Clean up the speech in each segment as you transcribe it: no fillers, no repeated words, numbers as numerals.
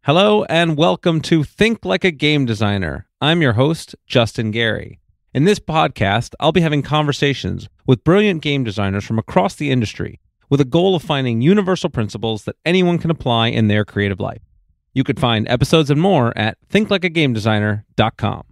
Hello and welcome to Think Like a Game Designer. I'm your host, Justin Gary. In this podcast, I'll be having conversations with brilliant game designers from across the industry with a goal of finding universal principles that anyone can apply in their creative life. You could find episodes and more at thinklikeagamedesigner.com.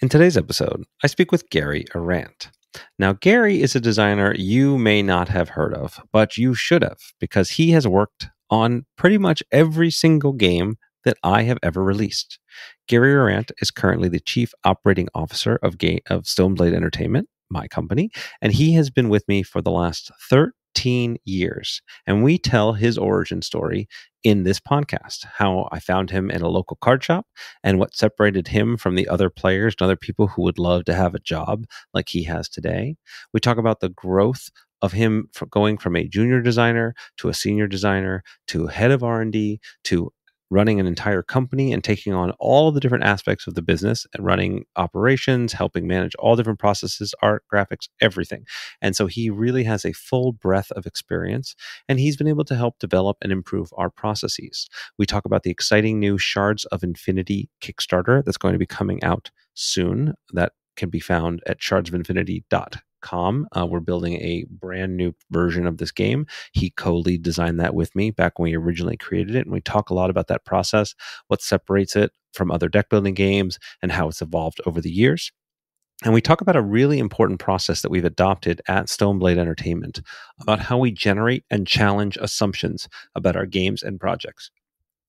In today's episode, I speak with Gary Arant. Now, Gary is a designer you may not have heard of, but you should have, because he has worked on pretty much every single game that I have ever released. Gary Arant is currently the Chief Operating Officer of Stoneblade Entertainment, my company, and he has been with me for the last 13 years. And we tell his origin story in this podcast, how I found him in a local card shop and what separated him from the other players and other people who would love to have a job like he has today. We talk about the growth of him going from a junior designer to a senior designer to head of R&D to running an entire company and taking on all the different aspects of the business and running operations, helping manage all different processes, art, graphics, everything. And so he really has a full breadth of experience, and he's been able to help develop and improve our processes. We talk about the exciting new Shards of Infinity Kickstarter that's going to be coming out soon. That can be found at shardsofInfinity.com. We're building a brand new version of this game. He co-lead designed that with me back when we originally created it, and we talk a lot about that process, what separates it from other deck building games, and how it's evolved over the years. And we talk about a really important process that we've adopted at Stoneblade Entertainment about how we generate and challenge assumptions about our games and projects.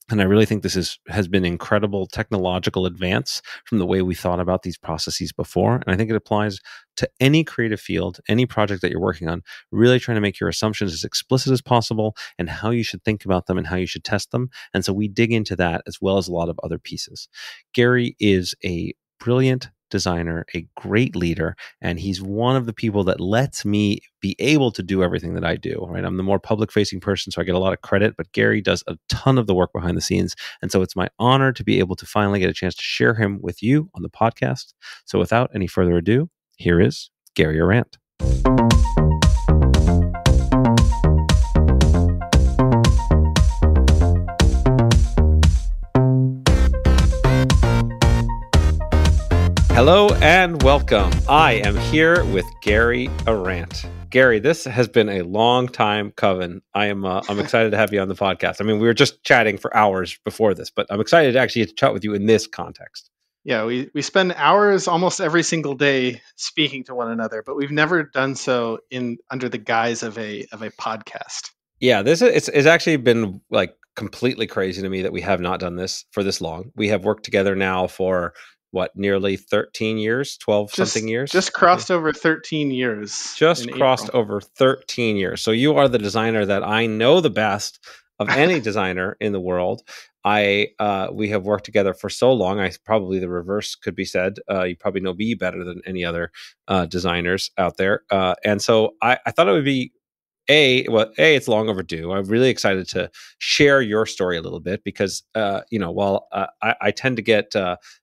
And I really think this has been incredible technological advance from the way we thought about these processes before. And I think it applies to any creative field, any project that you're working on, really trying to make your assumptions as explicit as possible and how you should think about them and how you should test them. And so we dig into that as well as a lot of other pieces. Gary is a brilliant designer, a great leader, and he's one of the people that lets me be able to do everything that I do, right? I'm the more public-facing person, so I get a lot of credit, but Gary does a ton of the work behind the scenes, and so it's my honor to be able to finally get a chance to share him with you on the podcast. So without any further ado, here is Gary Arant. Hello and welcome. I am here with Gary Arant. Gary, this has been a long time coming. I'm excited to have you on the podcast. I mean, we were just chatting for hours before this, but I'm excited to actually chat with you in this context. Yeah, we spend hours almost every single day speaking to one another, but we've never done so under the guise of a podcast. Yeah, it's actually been like completely crazy to me that we have not done this for this long. We have worked together now for nearly 13 years, 12 something years? Just crossed over 13 years. Just crossed over 13 years. So you are the designer that I know the best of any designer in the world. We have worked together for so long. Probably the reverse could be said. You probably know me better than any other designers out there. And so I thought it would be it's long overdue. I'm really excited to share your story a little bit because, while I tend to get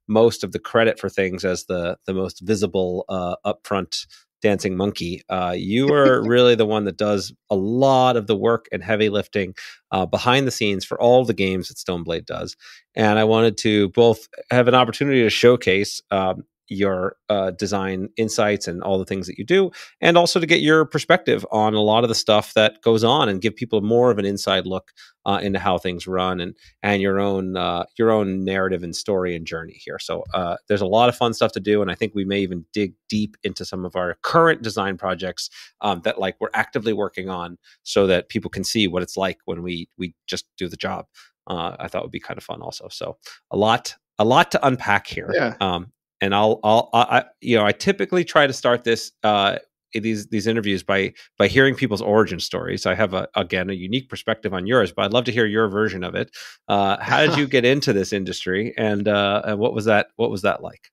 most of the credit for things as the most visible upfront dancing monkey, you are really the one that does a lot of the work and heavy lifting behind the scenes for all the games that Stoneblade does. And I wanted to both have an opportunity to showcase your design insights and all the things that you do, and also to get your perspective on a lot of the stuff that goes on and give people more of an inside look into how things run and your own narrative and story and journey here. So there's a lot of fun stuff to do, and I think we may even dig deep into some of our current design projects that we're actively working on, so that people can see what it's like when we just do the job. I thought would be kind of fun also. So a lot to unpack here. Yeah. And I typically try to start these interviews by hearing people's origin stories. I have a unique perspective on yours, but I'd love to hear your version of it. How did you get into this industry, and what was that like?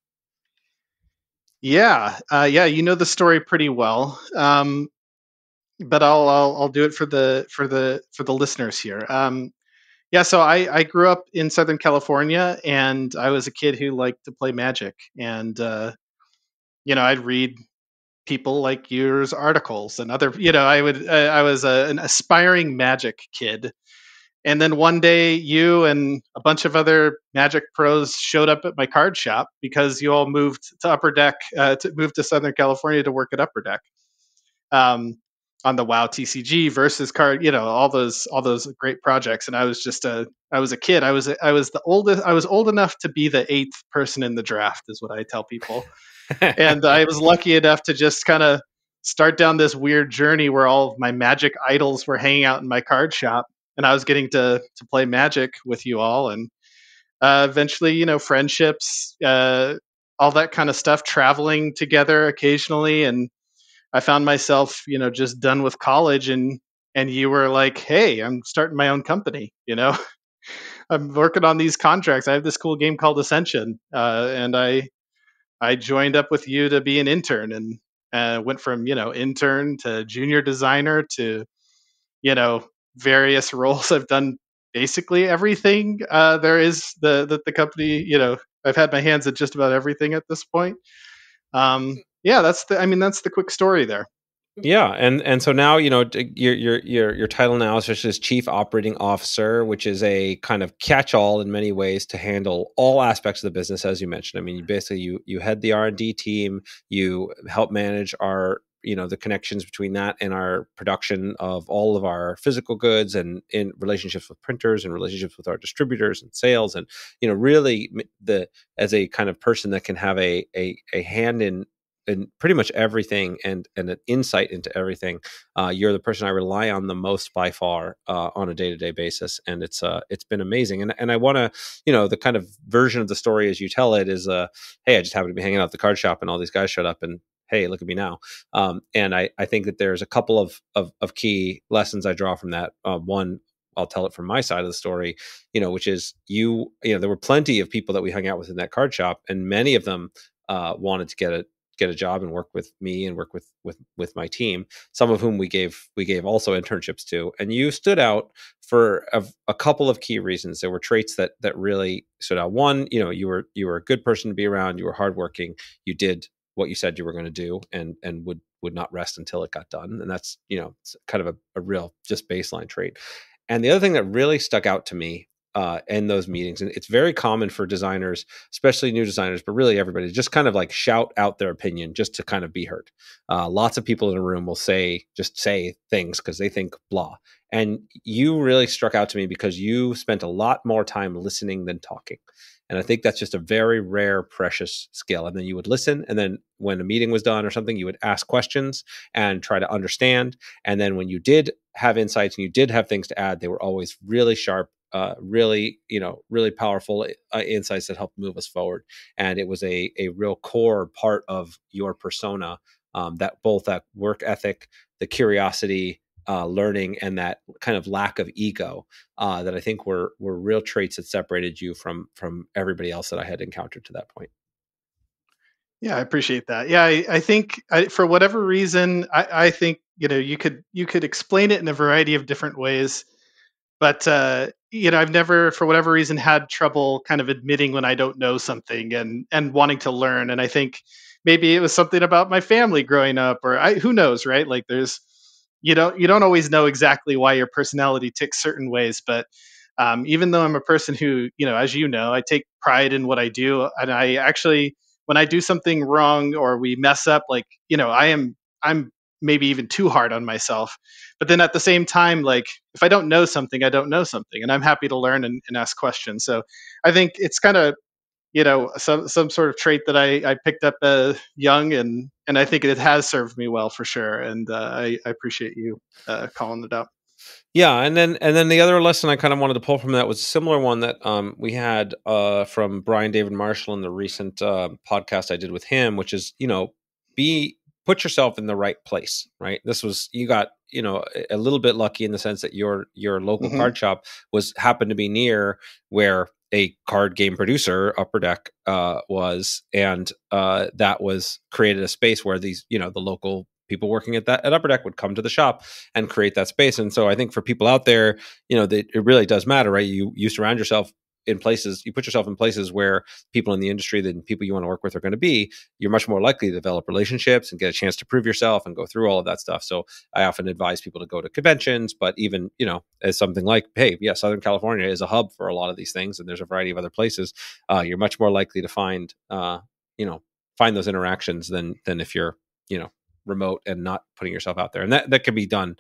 Yeah, you know the story pretty well, but I'll do it for the listeners here. So I grew up in Southern California, and I was a kid who liked to play Magic, and I'd read people like yours articles and other. I was an aspiring Magic kid, And then one day, you and a bunch of other Magic pros showed up at my card shop because you all moved to Upper Deck, to move to Southern California to work at Upper Deck, um, on the WoW TCG versus card. All those great projects. And I was a kid. I was the oldest. I was old enough to be the eighth person in the draft, is what I tell people. And I was lucky enough to just kind of start down this weird journey where all of my Magic idols were hanging out in my card shop, and I was getting to play Magic with you all, and eventually, friendships, all that kind of stuff, traveling together occasionally, and I found myself, just done with college, and you were like, "Hey, I'm starting my own company. I'm working on these contracts. I have this cool game called Ascension, and I joined up with you to be an intern, and went from intern to junior designer to various roles. I've done basically everything there is the company. I've had my hands at just about everything at this point. Yeah, that's the quick story there. Yeah, and so now your title now is just as Chief Operating Officer, which is a kind of catch-all in many ways to handle all aspects of the business, as you mentioned. I mean, you head the R&D team, you help manage our the connections between that and our production of all of our physical goods, and in relationships with printers and relationships with our distributors and sales, and really as a kind of person that can have a hand in pretty much everything, and an insight into everything. You're the person I rely on the most by far on a day-to-day basis, and it's been amazing. And I want to, the kind of version of the story as you tell it is, hey, I just happened to be hanging out at the card shop, and all these guys showed up, and hey, look at me now. And I think that there's a couple of key lessons I draw from that. One, I'll tell it from my side of the story, which is there were plenty of people that we hung out with in that card shop, and many of them wanted to get a job and work with me and work with my team, some of whom we gave also internships to. And you stood out for a couple of key reasons. There were traits that really stood out. One, you were a good person to be around. You were hardworking. You did what you said you were going to do, and would not rest until it got done. And that's, it's kind of a real just baseline trait. And the other thing that really stuck out to me in those meetings, and it's very common for designers, especially new designers, but really everybody, to just kind of like shout out their opinion just to kind of be heard. Lots of people in a room will say things because they think blah. And you really struck out to me because you spent a lot more time listening than talking. And I think that's just a very rare, precious skill. And then you would listen. And then when a meeting was done or something, you would ask questions and try to understand. And then when you did have insights and you did have things to add, they were always really sharp, really powerful insights that helped move us forward. And it was a real core part of your persona, that both that work ethic, the curiosity, learning, and that kind of lack of ego, that I think were real traits that separated you from everybody else that I had encountered to that point. Yeah, I appreciate that. Yeah, I think for whatever reason, I think you could explain it in a variety of different ways, but I've never, for whatever reason, had trouble kind of admitting when I don't know something, and wanting to learn. And I think maybe it was something about my family growing up, or who knows, right? Like there's you don't always know exactly why your personality ticks certain ways, but even though I'm a person who, as I take pride in what I do, and I actually, when I do something wrong or we mess up, like I'm maybe even too hard on myself. But then at the same time, like if I don't know something, I don't know something, and I'm happy to learn and ask questions. So I think it's kind of some sort of trait that I picked up young, and I think it has served me well for sure. And I appreciate you calling it out. Yeah, and then the other lesson I kind of wanted to pull from that was a similar one that we had from Brian David Marshall in the recent podcast I did with him, which is put yourself in the right place. Right, this was, you got a little bit lucky in the sense that your local Mm-hmm. card shop happened to be near where a card game producer, Upper Deck, was, and that was created a space where these the local people working at Upper Deck would come to the shop and create that space. And so I think for people out there, that it really does matter, right? You surround yourself in places, you put yourself in places where people in the industry, the people you want to work with are going to be, you're much more likely to develop relationships and get a chance to prove yourself and go through all of that stuff. So I often advise people to go to conventions, but even, as something like, hey, yeah, Southern California is a hub for a lot of these things, and there's a variety of other places. You're much more likely to find those interactions than if you're, remote and not putting yourself out there. And that can be done,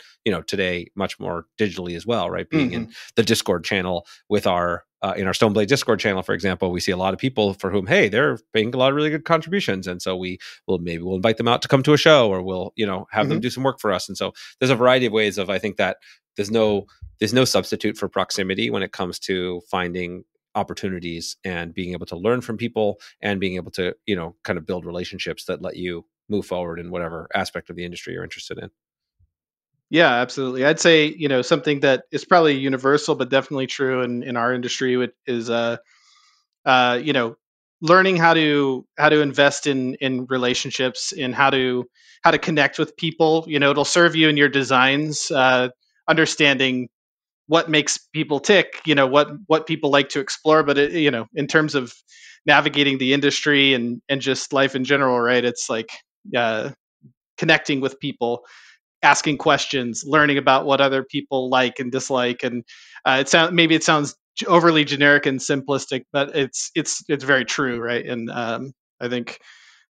today much more digitally as well, right? Being in the Discord channel with our, in our Stoneblade Discord channel, for example, we see a lot of people for whom, hey, they're making a lot of really good contributions. And so we'll invite them out to come to a show, or we'll, have them do some work for us. And so there's a variety of ways of, I think that there's no substitute for proximity when it comes to finding opportunities and being able to learn from people and being able to, kind of build relationships that let you move forward in whatever aspect of the industry you're interested in. Yeah, absolutely. I'd say, something that is probably universal, but definitely true in our industry is, learning how to invest in relationships, and how to connect with people. It'll serve you in your designs, understanding what makes people tick, what people like to explore. But in terms of navigating the industry and just life in general, right? It's like, uh, connecting with people, asking questions, learning about what other people like and dislike. And it sounds overly generic and simplistic, but it's very true, right? And I think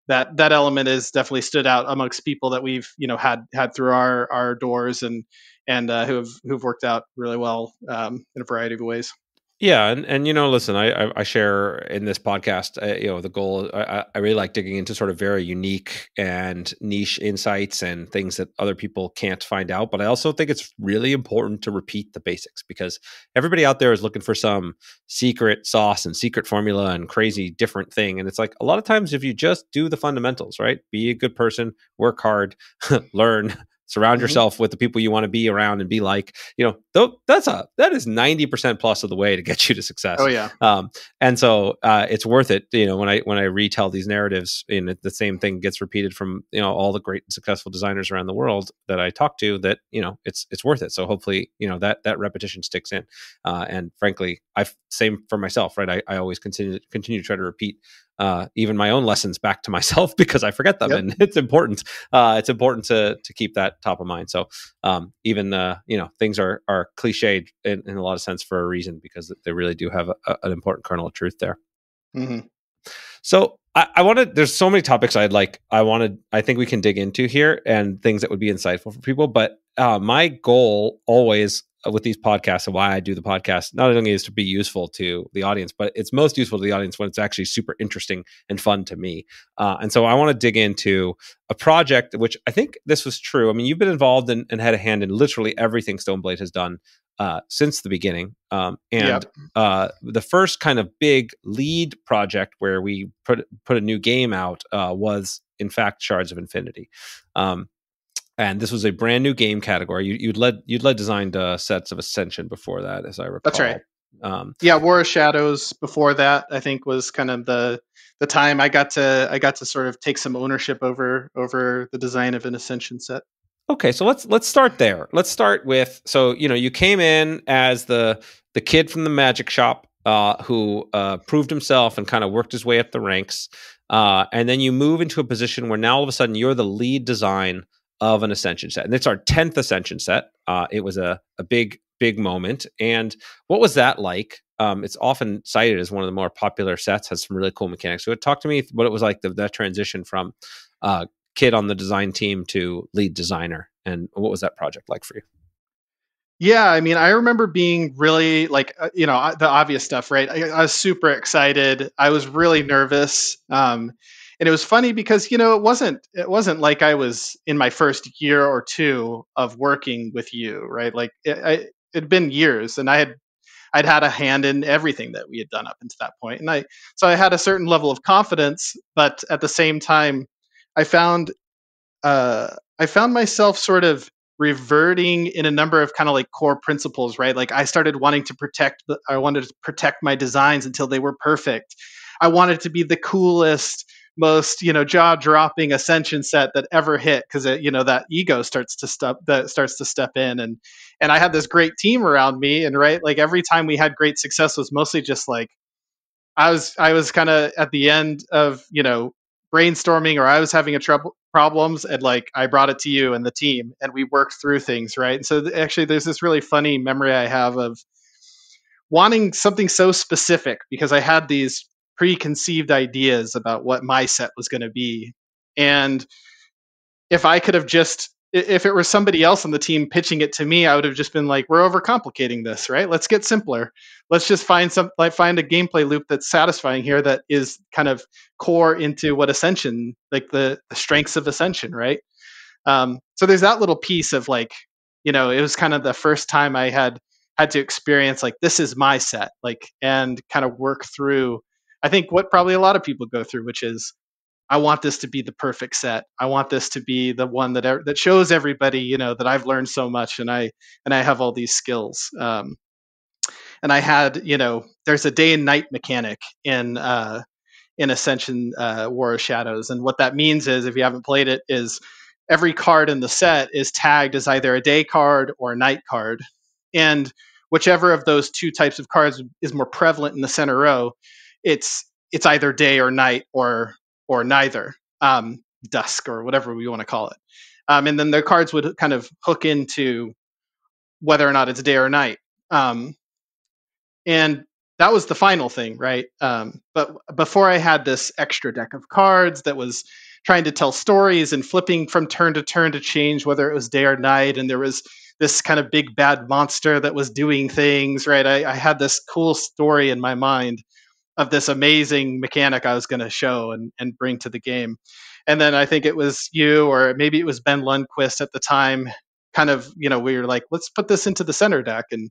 that element is definitely stood out amongst people that we've had through our doors, and who've worked out really well, in a variety of ways. Yeah, and listen, I share in this podcast, the goal. I really like digging into sort of very unique and niche insights and things that other people can't find out. But I also think it's really important to repeat the basics, because everybody out there is looking for some secret sauce and secret formula and crazy different thing. And it's like, a lot of times, if you just do the fundamentals, right? Be a good person, work hard, learn. Surround yourself with the people you want to be around and be like, that is 90% plus of the way to get you to success. Oh yeah. And so it's worth it. When I retell these narratives, and the same thing gets repeated from, all the great and successful designers around the world that I talk to, that, it's worth it. So hopefully, that repetition sticks in. And frankly, same for myself, right? I always continue to try to repeat even my own lessons back to myself, because I forget them. Yep. And it's important. It's important to keep that top of mind. So even things are cliched in a lot of sense for a reason, because they really do have an important kernel of truth there. Mm-hmm. So I wanted, there's so many topics I think we can dig into here, and things that would be insightful for people. But my goal always with these podcasts, and why I do the podcast, not only is to be useful to the audience, but it's most useful to the audience when it's actually super interesting and fun to me. And so I want to dig into a project, which I think this was true. I mean, you've been involved and had a hand in literally everything Stoneblade has done since the beginning. The first kind of big lead project where we put a new game out was, in fact, Shards of Infinity. And this was a brand new game category. You'd led designed sets of Ascension before that, as I recall. That's right. War of Shadows before that, I think, was kind of the time I got to sort of take some ownership over the design of an Ascension set. Okay, so let's start there. Let's start with, so you came in as the kid from the magic shop who proved himself and kind of worked his way up the ranks, and then you move into a position where now all of a sudden you're the lead design of an Ascension set, and it's our 10th Ascension set. It was a big moment. And what was that like? It's often cited as one of the more popular sets, has some really cool mechanics. So talk to me what it was like, that transition from kid on the design team to lead designer, and what was that project like for you? Yeah, I mean, I remember being really like, the obvious stuff, right? I was super excited. I was really nervous. And it was funny because, it wasn't like I was in my first year or two of working with you, right? Like it'd been years, and I'd had a hand in everything that we had done up until that point. And so I had a certain level of confidence, but at the same time, I found myself sort of reverting in a number of kind of like core principles, right? Like I started wanting to I wanted to protect my designs until they were perfect. I wanted to be the coolest, most jaw-dropping Ascension set that ever hit, because that ego starts to step in, and I had this great team around me, and right, like every time we had great success was mostly just like I was kind of at the end of brainstorming, or I was having a trouble problems, and like I brought it to you and the team, and we worked through things, right? And so actually, there's this really funny memory I have of wanting something so specific because I had these preconceived ideas about what my set was going to be, and if it were somebody else on the team pitching it to me, I would have just been like, we're overcomplicating this, right? Let's get simpler. Let's just find find a gameplay loop that's satisfying here, that is kind of core into what Ascension, like the strengths of Ascension, right? So there's that little piece of like, it was kind of the first time I had to experience like, this is my set, like, and kind of work through, I think, what probably a lot of people go through, which is, I want this to be the perfect set. I want this to be the one that shows everybody, that I've learned so much, and I have all these skills. And I had, there's a day and night mechanic in Ascension, War of Shadows, and what that means is, if you haven't played it, is every card in the set is tagged as either a day card or a night card, and whichever of those two types of cards is more prevalent in the center row, it's either day or night, or neither, dusk, or whatever we want to call it. And then the cards would kind of hook into whether or not it's day or night. And that was the final thing, right? But before, I had this extra deck of cards that was trying to tell stories and flipping from turn to turn to change whether it was day or night. And there was this kind of big bad monster that was doing things, right? I had this cool story in my mind of this amazing mechanic I was going to show and bring to the game. And then I think it was you, or maybe it was Ben Lundquist at the time, kind of, we were like, let's put this into the center deck. And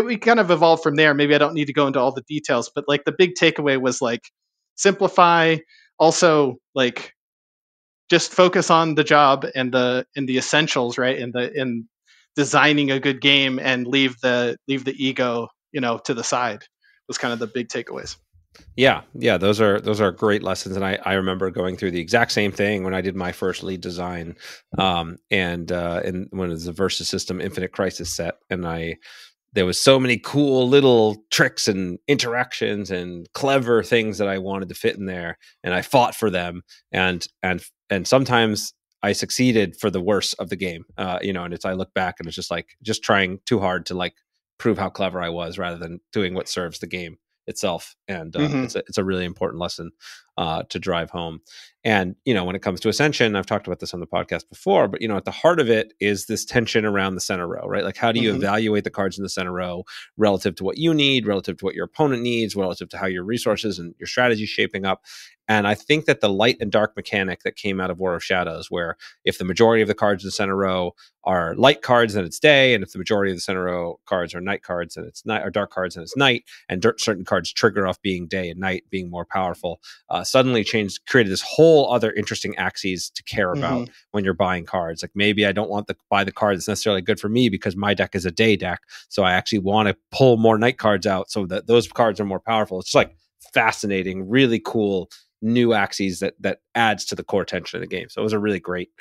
we kind of evolved from there. Maybe I don't need to go into all the details, but like the big takeaway was like, simplify, also like just focus on the job and the essentials, right? In designing a good game, and leave the ego, to the side, was kind of the big takeaways. Yeah, those are great lessons, and I remember going through the exact same thing when I did my first lead design, and when it was the Versus System Infinite Crisis set, and there was so many cool little tricks and interactions and clever things that I wanted to fit in there, and I fought for them, and sometimes I succeeded for the worse of the game, and I look back and it's just trying too hard to like prove how clever I was rather than doing what serves the game itself. And it's a really important lesson to drive home. And when it comes to Ascension, I've talked about this on the podcast before, but at the heart of it is this tension around the center row, right? Like, how do you evaluate the cards in the center row relative to what you need, relative to what your opponent needs, relative to how your resources and your strategy is shaping up? And I think that the light and dark mechanic that came out of War of Shadows, where if the majority of the cards in the center row are light cards, then it's day, and if the majority of the center row cards are night cards, then it's night, or dark cards, then it's night, and certain cards trigger off being day and night being more powerful, suddenly created this whole other interesting axes to care about when you're buying cards. Like, maybe I don't want to buy the card that's necessarily good for me because my deck is a day deck, so I actually want to pull more night cards out so that those cards are more powerful. It's just like fascinating, really cool new axes that adds to the core tension of the game. So it was a really great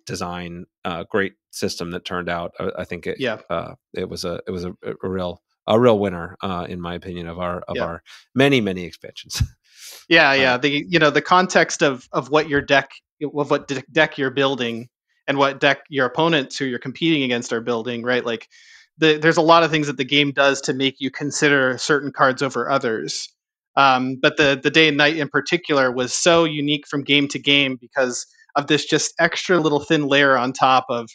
design, great system that turned out. I think it was a real winner, in my opinion, of our many expansions. The context of what your deck, of what deck you're building, and what deck your opponents who you're competing against are building, right? Like, there's a lot of things that the game does to make you consider certain cards over others. But the day and night in particular was so unique from game to game because of this just extra little thin layer on top of,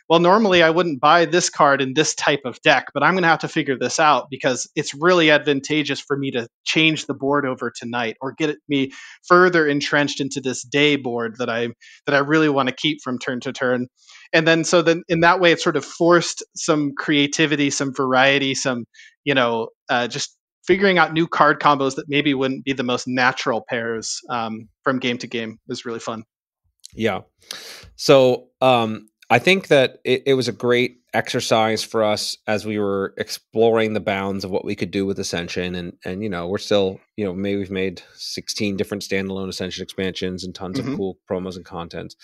well, normally I wouldn't buy this card in this type of deck, but I'm going to have to figure this out because it's really advantageous for me to change the board over tonight, or get me further entrenched into this day board that I really want to keep from turn to turn. And then in that way, it sort of forced some creativity, some variety, some, just figuring out new card combos that maybe wouldn't be the most natural pairs, from game to game. Was really fun. Yeah. So I think that it was a great exercise for us as we were exploring the bounds of what we could do with Ascension. And we're still, maybe we've made 16 different standalone Ascension expansions and tons of cool promos and content.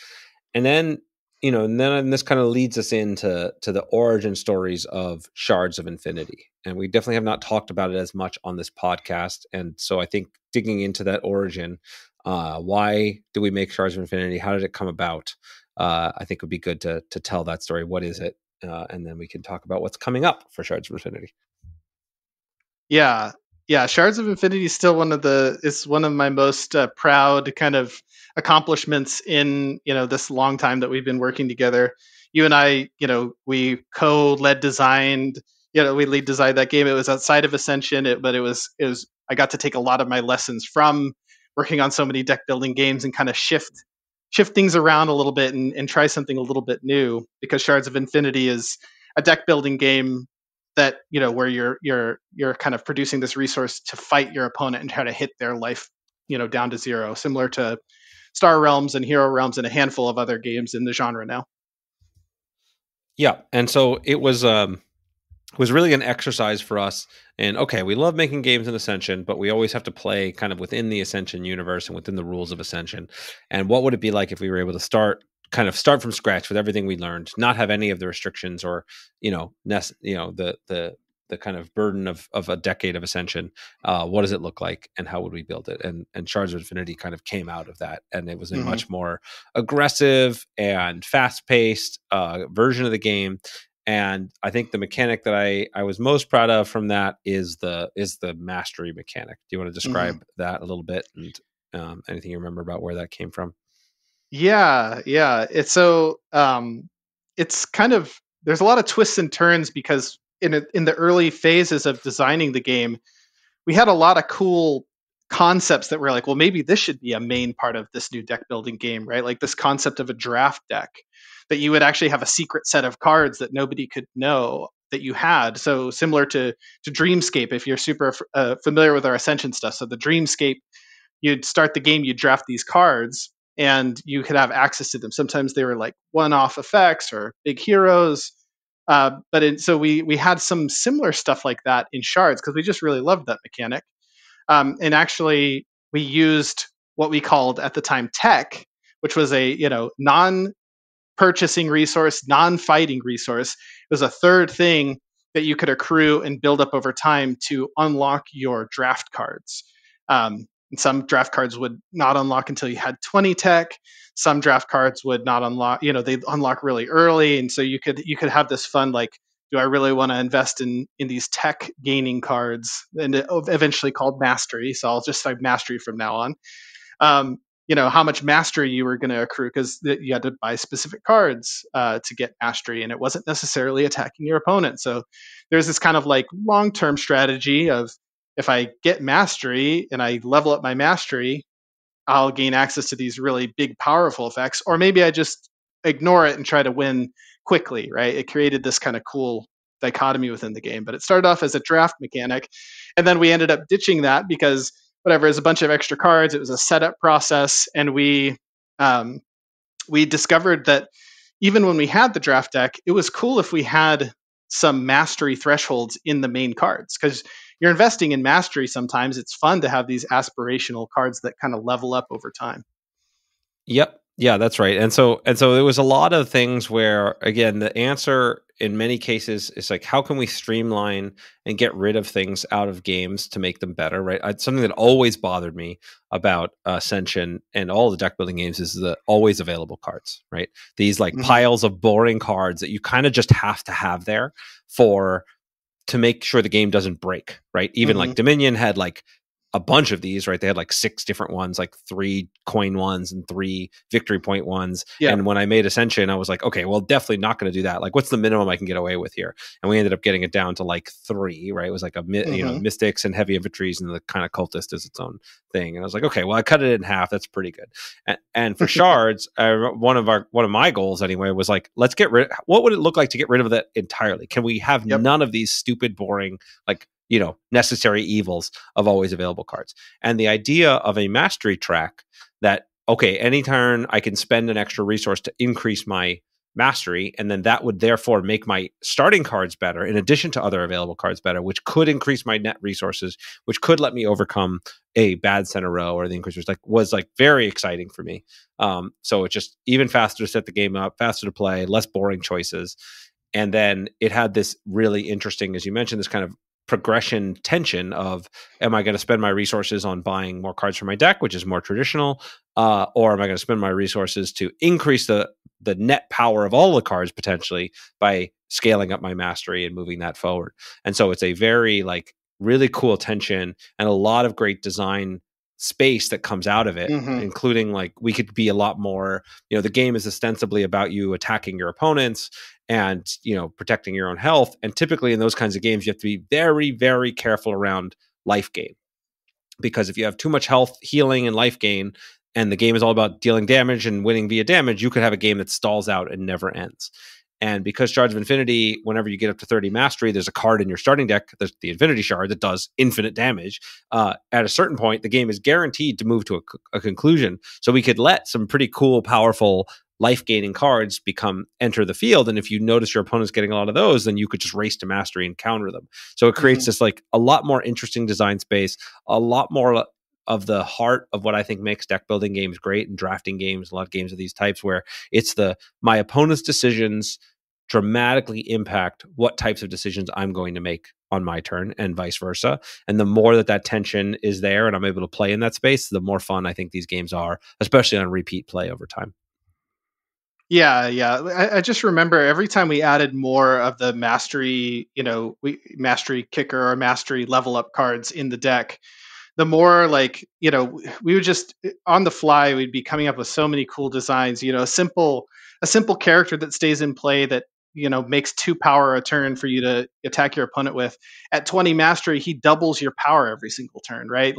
And then, and this kind of leads us into the origin stories of Shards of Infinity. And we definitely have not talked about it as much on this podcast. And so I think digging into that origin, why did we make Shards of Infinity? How did it come about? I think would be good to tell that story. What is it? And then we can talk about what's coming up for Shards of Infinity. Yeah. Shards of Infinity is still one of my most proud kind of accomplishments in, this long time that we've been working together. You and I, we co-led designed, we lead designed that game. It was outside of Ascension, but I got to take a lot of my lessons from working on so many deck building games and kind of shift things around a little bit and try something a little bit new, because Shards of Infinity is a deck building game that, where you're kind of producing this resource to fight your opponent and try to hit their life, down to zero, similar to Star Realms and Hero Realms and a handful of other games in the genre now. Yeah, and so it was really an exercise for us. And okay, we love making games in Ascension, but we always have to play kind of within the Ascension universe and within the rules of Ascension. And what would it be like if we were able to start from scratch with everything we learned, not have any of the restrictions or, the kind of burden of a decade of Ascension? What does it look like, and how would we build it? And Shards of Infinity kind of came out of that, and it was a much more aggressive and fast-paced version of the game. And I think the mechanic that I was most proud of from that is the mastery mechanic. Do you want to describe that a little bit, and anything you remember about where that came from? Yeah. It's so it's kind of, there's a lot of twists and turns, because in the early phases of designing the game, we had a lot of cool concepts that were like, well, maybe this should be a main part of this new deck building game, right? Like this concept of a draft deck, that you would actually have a secret set of cards that nobody could know that you had. So similar to Dreamscape, if you're super familiar with our Ascension stuff. So the Dreamscape, you'd start the game, you'd draft these cards, and you could have access to them. Sometimes they were like one-off effects or big heroes. So we had some similar stuff like that in Shards, because we just really loved that mechanic. And actually, we used what we called at the time tech, which was a non-purchasing resource, non-fighting resource. It was a third thing that you could accrue and build up over time to unlock your draft cards. And some draft cards would not unlock until you had 20 tech. Some draft cards would not unlock, they'd unlock really early. And so you could have this fun, like, do I really want to invest in these tech gaining cards? And it eventually called Mastery. So I'll just say Mastery from now on. How much mastery you were going to accrue, because you had to buy specific cards to get mastery, and it wasn't necessarily attacking your opponent. So there's this kind of like long-term strategy of, if I get mastery and I level up my mastery, I'll gain access to these really big, powerful effects. Or maybe I just ignore it and try to win quickly, right? It created this kind of cool dichotomy within the game. But it started off as a draft mechanic, and then we ended up ditching that because whatever, is a bunch of extra cards. It was a setup process, and we discovered that even when we had the draft deck, it was cool if we had some mastery thresholds in the main cards, because you're investing in mastery. Sometimes it's fun to have these aspirational cards that kind of level up over time. Yep. Yeah, that's right. And so there was a lot of things where, again, the answer in many cases is like, how can we streamline and get rid of things out of games to make them better, right? Something that always bothered me about Ascension and all the deck building games is the always available cards, right? These like piles of boring cards that you kind of just have to have there to make sure the game doesn't break, right? Even like Dominion had like a bunch of these, right? They had like 6 different ones, like 3 coin ones and 3 victory point ones. Yeah. And when I made Ascension, I was like, okay, well, definitely not going to do that. Like, what's the minimum I can get away with here? And we ended up getting it down to like 3, right? It was like mystics and heavy infantries, and the kind of cultist is its own thing. And I was like, okay, well, I cut it in half. That's pretty good. And for Shards, one of my goals anyway was like, let's get rid. What would it look like to get rid of that entirely? Can we have none of these stupid, boring, like, necessary evils of always available cards? And the idea of a mastery track that, okay, any turn I can spend an extra resource to increase my mastery, and then that would therefore make my starting cards better in addition to other available cards better, which could increase my net resources, which could let me overcome a bad center row or the increasers. Was very exciting for me. So it's just even faster to set the game up, faster to play, less boring choices. And then it had this really interesting, as you mentioned, this kind of progression tension of, am I going to spend my resources on buying more cards for my deck, which is more traditional, or am I going to spend my resources to increase the net power of all the cards potentially by scaling up my mastery and moving that forward? And so it's a very really cool tension and a lot of great design space that comes out of it, including we could be a lot more, the game is ostensibly about you attacking your opponents and protecting your own health, and typically in those kinds of games you have to be very, very careful around life gain, because if you have too much health healing and life gain and the game is all about dealing damage and winning via damage, you could have a game that stalls out and never ends. And because Shards of Infinity, whenever you get up to 30 mastery, there's a card in your starting deck, the Infinity Shard, that does infinite damage. At a certain point, the game is guaranteed to move to a conclusion. So we could let some pretty cool, powerful, life-gaining cards enter the field. And if you notice your opponent's getting a lot of those, then you could just race to mastery and counter them. So it creates this a lot more interesting design space, a lot more of the heart of what I think makes deck building games great and drafting games, a lot of games of these types, where it's my opponent's decisions dramatically impact what types of decisions I'm going to make on my turn and vice versa. And the more that tension is there and I'm able to play in that space, the more fun I think these games are, especially on repeat play over time. Yeah. I just remember every time we added more of the mastery, mastery kicker or mastery level up cards in the deck, the more we would just on the fly, we'd be coming up with so many cool designs, a simple character that stays in play that, makes 2 power a turn for you to attack your opponent with. At 20 mastery, he doubles your power every single turn, right?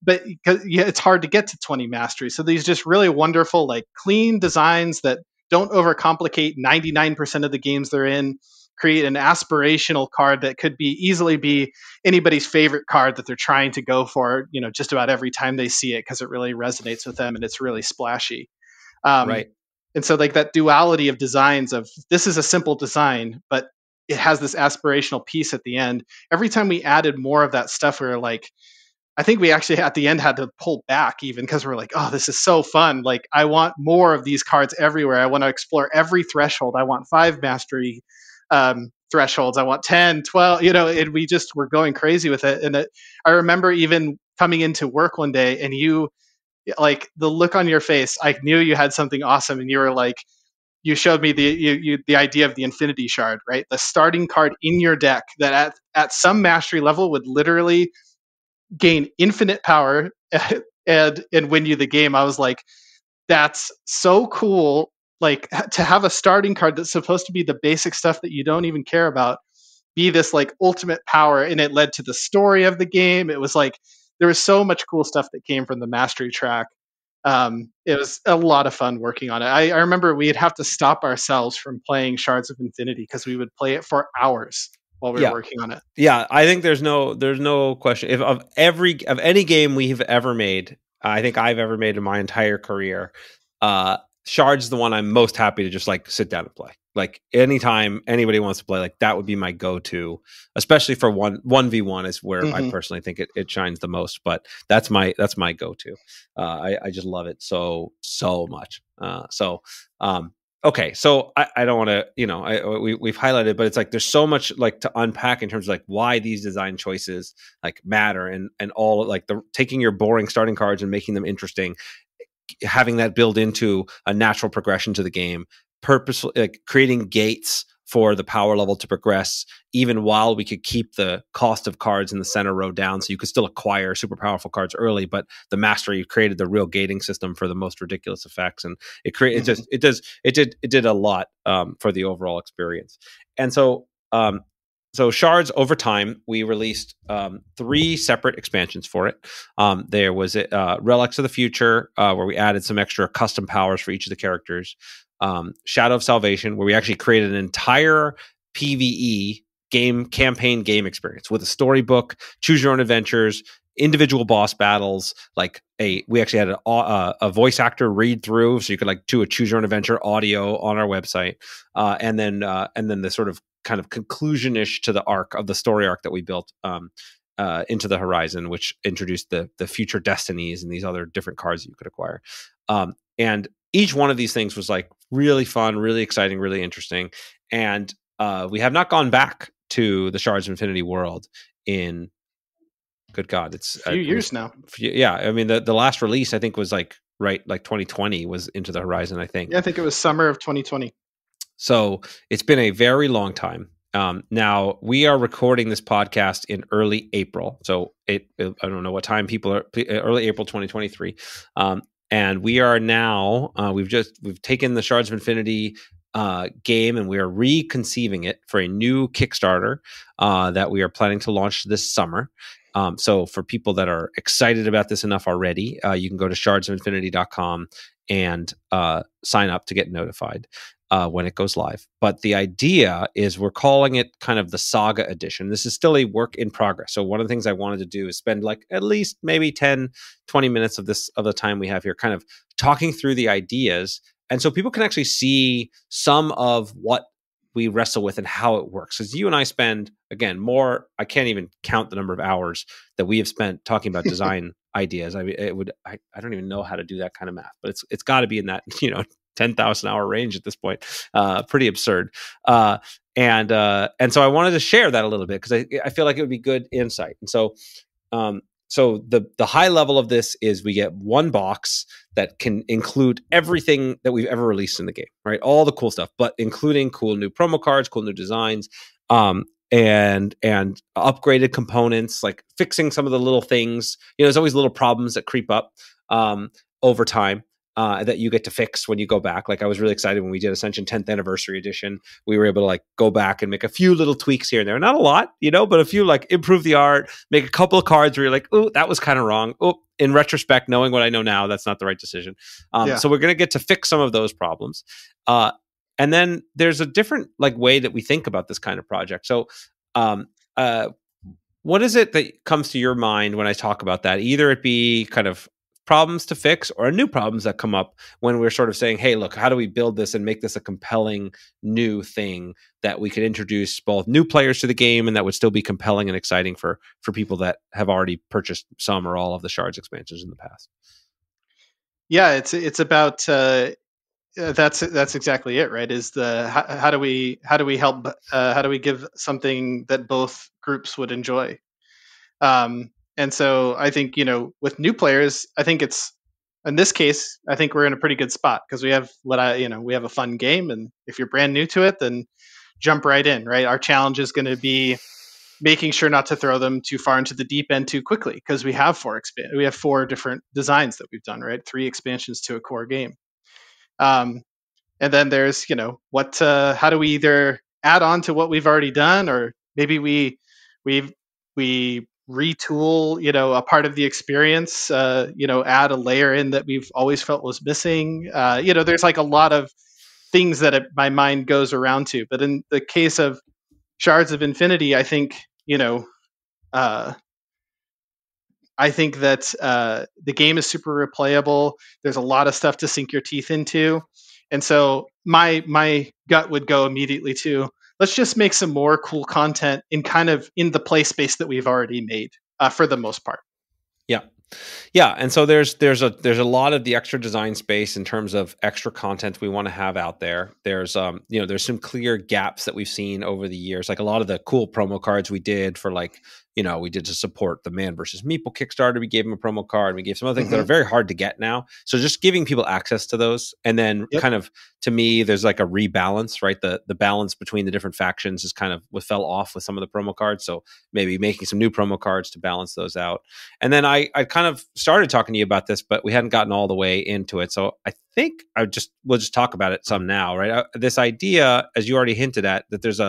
But it's hard to get to 20 mastery. So these just really wonderful, clean designs that don't overcomplicate 99% of the games they're in, create an aspirational card that could easily be anybody's favorite card that they're trying to go for, just about every time they see it, because it really resonates with them and it's really splashy. Right. And so that duality of designs of, this is a simple design, but it has this aspirational piece at the end. Every time we added more of that stuff, we were I think we actually at the end had to pull back, even because we're oh, this is so fun. I want more of these cards everywhere. I want to explore every threshold. I want 5 mastery thresholds. I want 10, 12, and we just were going crazy with it. And I remember even coming into work one day and you, the look on your face, I knew you had something awesome. And you were you showed me the idea of the Infinity Shard, right? The starting card in your deck that at some mastery level would literally gain infinite power and win you the game. I was that's so cool. To have a starting card that's supposed to be the basic stuff that you don't even care about be this ultimate power, and it led to the story of the game. It was there was so much cool stuff that came from the mastery track. It was a lot of fun working on it. I remember we'd have to stop ourselves from playing Shards of Infinity because we would play it for hours while we were working on it. Yeah, I think there's no question. If of any game we've ever made, I think I've ever made in my entire career, Shards is the one I'm most happy to just sit down and play. Anytime anybody wants to play, that would be my go-to, especially for 1v1 is where I personally think it shines the most. But that's my go-to. I just love it so much. Okay, so I don't want to, we've highlighted, but it's there's so much to unpack in terms of why these design choices matter, and all the taking your boring starting cards and making them interesting, having that build into a natural progression to the game, purposefully creating gates for the power level to progress, even while we could keep the cost of cards in the center row down, so you could still acquire super powerful cards early, but the mastery created the real gating system for the most ridiculous effects, and it did a lot for the overall experience. And so Shards, over time, we released 3 separate expansions for it. There was Relics of the Future, where we added some extra custom powers for each of the characters. Shadow of Salvation, where we actually created an entire PvE campaign game experience with a storybook, choose your own adventures, individual boss battles. Like we actually had a voice actor read through, so you could like do a choose your own adventure audio on our website, and then the sort of kind of conclusion-ish to the arc of the story arc that we built into the Horizon, which introduced the future destinies and these other different cards that you could acquire. And each one of these things was like really fun, really exciting, really interesting. And we have not gone back to the Shards of Infinity world in, good God, it's a few years now. Yeah. I mean, the last release I think was like 2020 was Into the Horizon, I think. Yeah, I think it was summer of 2020. So it's been a very long time. Now we are recording this podcast in early April. So I don't know what time people are, early April 2023. And we are now, we've taken the Shards of Infinity game and we are reconceiving it for a new Kickstarter that we are planning to launch this summer. So for people that are excited about this enough already, you can go to shardsofinfinity.com and sign up to get notified when it goes live. But the idea is we're calling it kind of the Saga Edition. This is still a work in progress. So one of the things I wanted to do is spend like at least maybe 10, 20 minutes of the time we have here kind of talking through the ideas. And so people can actually see some of what we wrestle with and how it works. Because you and I spend, again, I can't even count the number of hours that we have spent talking about design ideas. I mean, I don't even know how to do that kind of math, but it's got to be in that, 10,000 hour range at this point. Pretty absurd. And so I wanted to share that a little bit because I feel like it would be good insight. And so, so the high level of this is we get one box that can include everything that we've ever released in the game, right? All the cool stuff, but including cool new promo cards, cool new designs, and upgraded components, like fixing some of the little things. There's always little problems that creep up over time. That you get to fix when you go back. Like I was really excited when we did Ascension 10th Anniversary Edition. We were able to like go back and make a few little tweaks here and there. Not a lot, but a few, like improve the art, make a couple of cards where you're like, oh, that was kind of wrong. Oh, in retrospect, knowing what I know now, that's not the right decision. So we're going to get to fix some of those problems. And then there's a different like way that we think about this kind of project. So what is it that comes to your mind when I talk about that? Either it be kind of problems to fix or new problems that come up when we're sort of saying, hey, look, how do we build this and make this a compelling new thing that we could introduce both new players to the game and that would still be compelling and exciting for people that have already purchased some or all of the Shards expansions in the past? Yeah, it's about that's exactly it, right? Is the how do we help how do we give something that both groups would enjoy? And so I think, with new players, I think it's, in this case, I think we're in a pretty good spot because we have we have a fun game. And if you're brand new to it, then jump right in, right? Our challenge is going to be making sure not to throw them too far into the deep end too quickly because we have we have 4 different designs that we've done, right? 3 expansions to a core game. And then there's, how do we either add on to what we've already done, or maybe we retool, a part of the experience, add a layer in that we've always felt was missing. There's like a lot of things that my mind goes around to. But in the case of Shards of Infinity, I think, that the game is super replayable. There's a lot of stuff to sink your teeth into. And so my gut would go immediately to, let's just make some more cool content in the play space that we've already made for the most part. Yeah. And so there's a lot of the extra design space in terms of extra content we want to have out there. There's there's some clear gaps that we've seen over the years, like a lot of the cool promo cards we did for we did to support the Man versus Meeple Kickstarter. We gave them a promo card. We gave some other things that are very hard to get now. So just giving people access to those. And then kind of, to me, there's like a rebalance, right? The balance between the different factions is kind of what fell off with some of the promo cards. So maybe making some new promo cards to balance those out. And then I kind of started talking to you about this, but we hadn't gotten all the way into it. So I think we'll just talk about it some now, right? This idea, as you already hinted at, that there's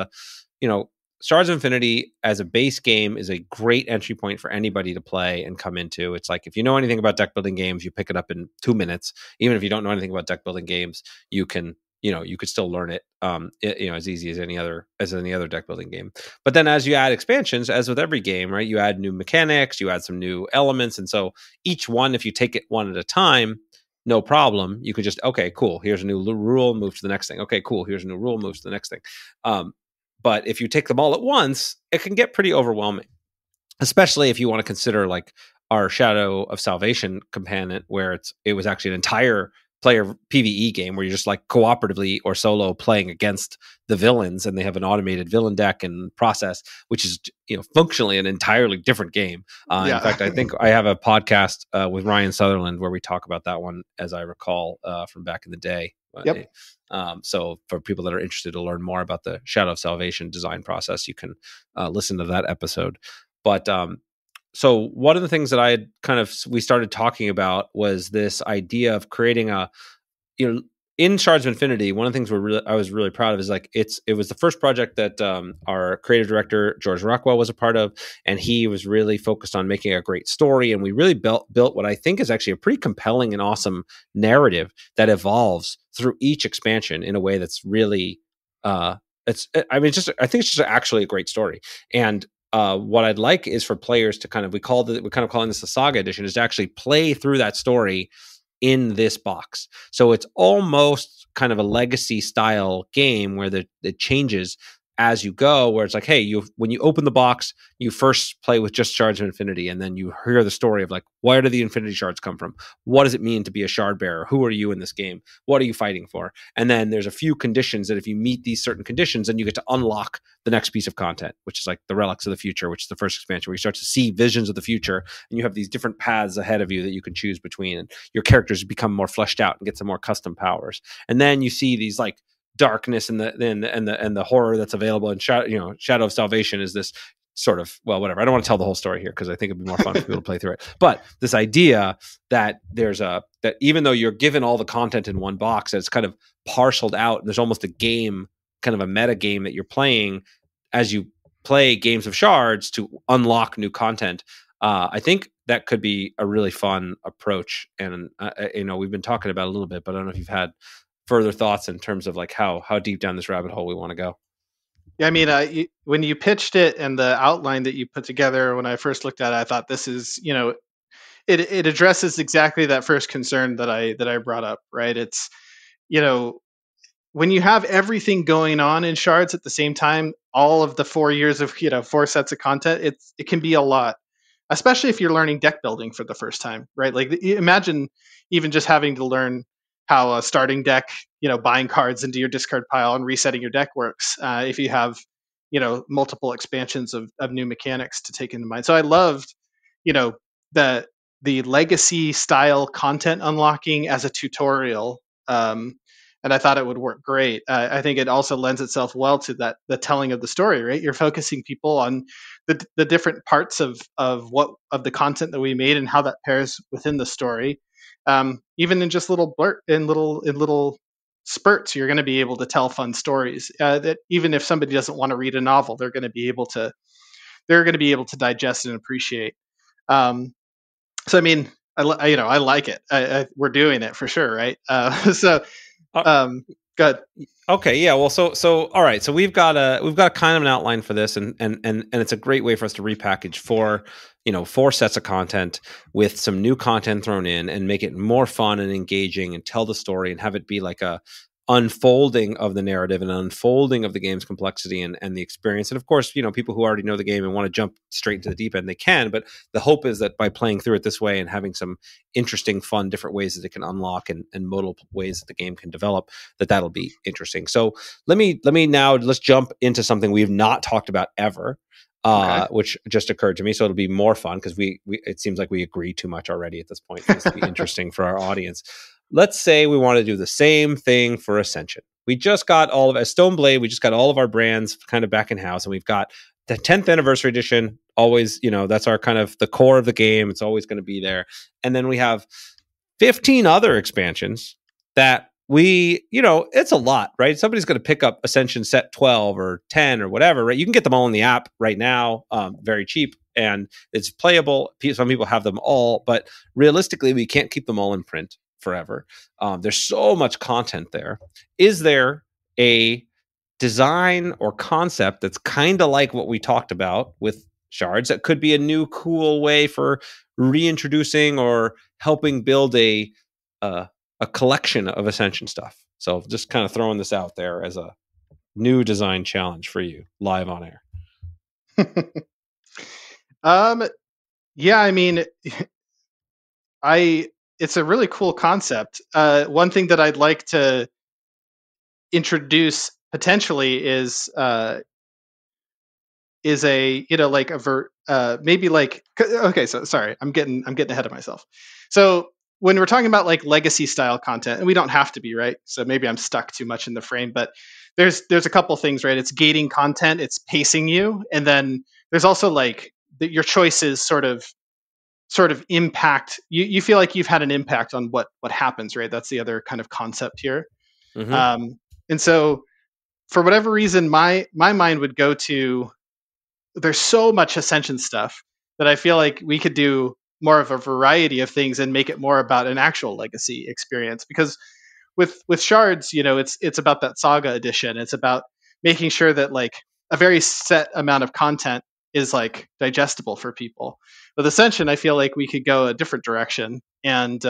Shards of Infinity as a base game is a great entry point for anybody to play and come into. It's like, if you know anything about deck building games, you pick it up in 2 minutes. Even if you don't know anything about deck building games, you can you could still learn it, as easy as any other deck building game. But then as you add expansions, as with every game, right, you add new mechanics, you add some new elements, and so each one, if you take it one at a time, no problem. You could just, okay, cool, here's a new rule, move to the next thing. Okay, cool, here's a new rule, move to the next thing. But if you take them all at once, it can get pretty overwhelming, especially if you want to consider like our Shadow of Salvation component, where it was actually an entire player PvE game where you're just like cooperatively or solo playing against the villains, and they have an automated villain deck and process, which is functionally an entirely different game. In fact, I think I have a podcast with Ryan Sutherland where we talk about that one, as I recall, from back in the day. Yep. So for people that are interested to learn more about the Shadow of Salvation design process, you can listen to that episode. But so one of the things that we started talking about was this idea of creating in Shards of Infinity. One of the things I was really proud of is like it was the first project that our creative director George Rockwell was a part of, and he was really focused on making a great story. And we really built what I think is actually a pretty compelling and awesome narrative that evolves through each expansion in a way that's really I think it's just actually a great story. And what I'd like is for players to we're calling this the Saga Edition, is to actually play through that story in this box. So it's almost kind of a legacy style game where it changes as you go, where it's like, hey, when you open the box, you first play with just Shards of Infinity, and then you hear the story of like, where do the Infinity Shards come from? What does it mean to be a shard bearer? Who are you in this game? What are you fighting for? And then there's a few conditions that if you meet these certain conditions, then you get to unlock the next piece of content, which is like the Relics of the Future, which is the first expansion, where you start to see visions of the future, and you have these different paths ahead of you that you can choose between, and your characters become more fleshed out and get some more custom powers. And then you see these like darkness and the horror that's available in Shadow of Salvation is this sort of, well, whatever. I don't want to tell the whole story here because I think it'd be more fun for people to play through it. But this idea that that even though you're given all the content in one box, it's kind of parceled out, and there's almost a game, kind of a meta game that you're playing as you play games of Shards to unlock new content. I think that could be a really fun approach. And we've been talking about it a little bit, but I don't know if you've had further thoughts in terms of like how deep down this rabbit hole we want to go. Yeah, I mean, when you pitched it and the outline that you put together, when I first looked at it, I thought this is, it addresses exactly that first concern that I brought up, right? It's, when you have everything going on in Shards at the same time, all of the 4 years of, 4 sets of content, it can be a lot, especially if you're learning deck building for the first time, right? Like imagine even just having to learn how a starting deck, buying cards into your discard pile and resetting your deck works. If you have, multiple expansions of new mechanics to take into mind. So I loved, the legacy style content unlocking as a tutorial. And I thought it would work great. I think it also lends itself well to the telling of the story, right? You're focusing people on the different parts of the content that we made and how that pairs within the story. Even in just little little spurts, you're going to be able to tell fun stories that even if somebody doesn't want to read a novel, they're going to be able to digest and appreciate. So I mean, I like it. We're doing it for sure, right? Good. Okay, yeah. Well, so all right. So we've got kind of an outline for this, and it's a great way for us to repackage 4 sets of content with some new content thrown in, and make it more fun and engaging, and tell the story, and have it be like a unfolding of the narrative and unfolding of the game's complexity and the experience. And of course, people who already know the game and want to jump straight into the deep end, they can. But the hope is that by playing through it this way and having some interesting, fun, different ways that it can unlock and multiple ways that the game can develop, that'll be interesting. So let's jump into something we've not talked about ever. Okay. Which just occurred to me, so it'll be more fun because it seems like we agree too much already at this point for this to be interesting for our audience. Let's say we want to do the same thing for Ascension. We just got as Stoneblade, we just got all of our brands kind of back in house, and we've got the 10th anniversary edition. Always, that's our kind of the core of the game. It's always going to be there. And then we have 15 other expansions that it's a lot, right? Somebody's going to pick up Ascension set 12 or 10 or whatever, right? You can get them all in the app right now, very cheap, and it's playable. Some people have them all, but realistically, we can't keep them all in print. forever. There's so much content there. Is there a design or concept that's kind of like what we talked about with Shards that could be a new cool way for reintroducing or helping build a collection of Ascension stuff? So just kind of throwing this out there as a new design challenge for you live on air. Yeah, I mean, it's a really cool concept. One thing that I'd like to introduce potentially is a, you know, like maybe like, okay, so sorry, I'm getting ahead of myself. So when we're talking about like legacy style content, and we don't have to be, right? So maybe I'm stuck too much in the frame, but there's a couple things, right? It's gating content, it's pacing you, and then there's also like your choices sort of impact you feel like you've had an impact on what happens, right? That's the other kind of concept here. And so for whatever reason, my mind would go to, there's so much Ascension stuff that I feel like we could do more of a variety of things and make it more about an actual legacy experience. Because with Shards, you know, it's about that Saga edition. It's about making sure that like a very set amount of content is like digestible for people. With Ascension, I feel like we could go a different direction and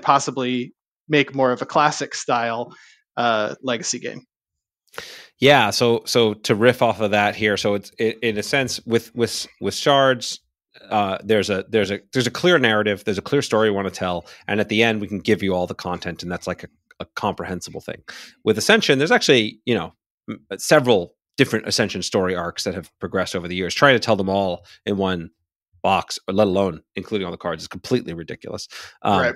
possibly make more of a classic style legacy game. Yeah, so to riff off of that here, so it's in a sense with Shards, there's a clear narrative, there's a clear story we want to tell, and at the end we can give you all the content, and that's like a comprehensible thing. With Ascension, there's actually, you know, several different Ascension story arcs that have progressed over the years. Trying to tell them all in one box, or let alone including all the cards, is completely ridiculous. Right.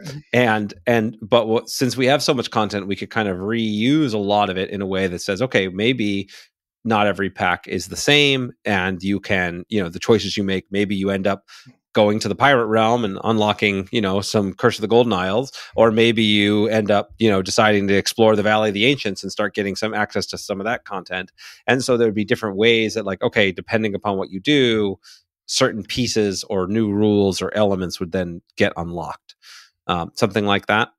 But since we have so much content, we could kind of reuse a lot of it in a way that says, okay, maybe not every pack is the same, and you can, you know, the choices you make, maybe you end up going to the pirate realm and unlocking, you know, some Curse of the Golden Isles, or maybe you end up, you know, deciding to explore the Valley of the Ancients and start getting some access to some of that content. And so there'd be different ways that, like, okay, depending upon what you do, certain pieces or new rules or elements would then get unlocked. Something like that.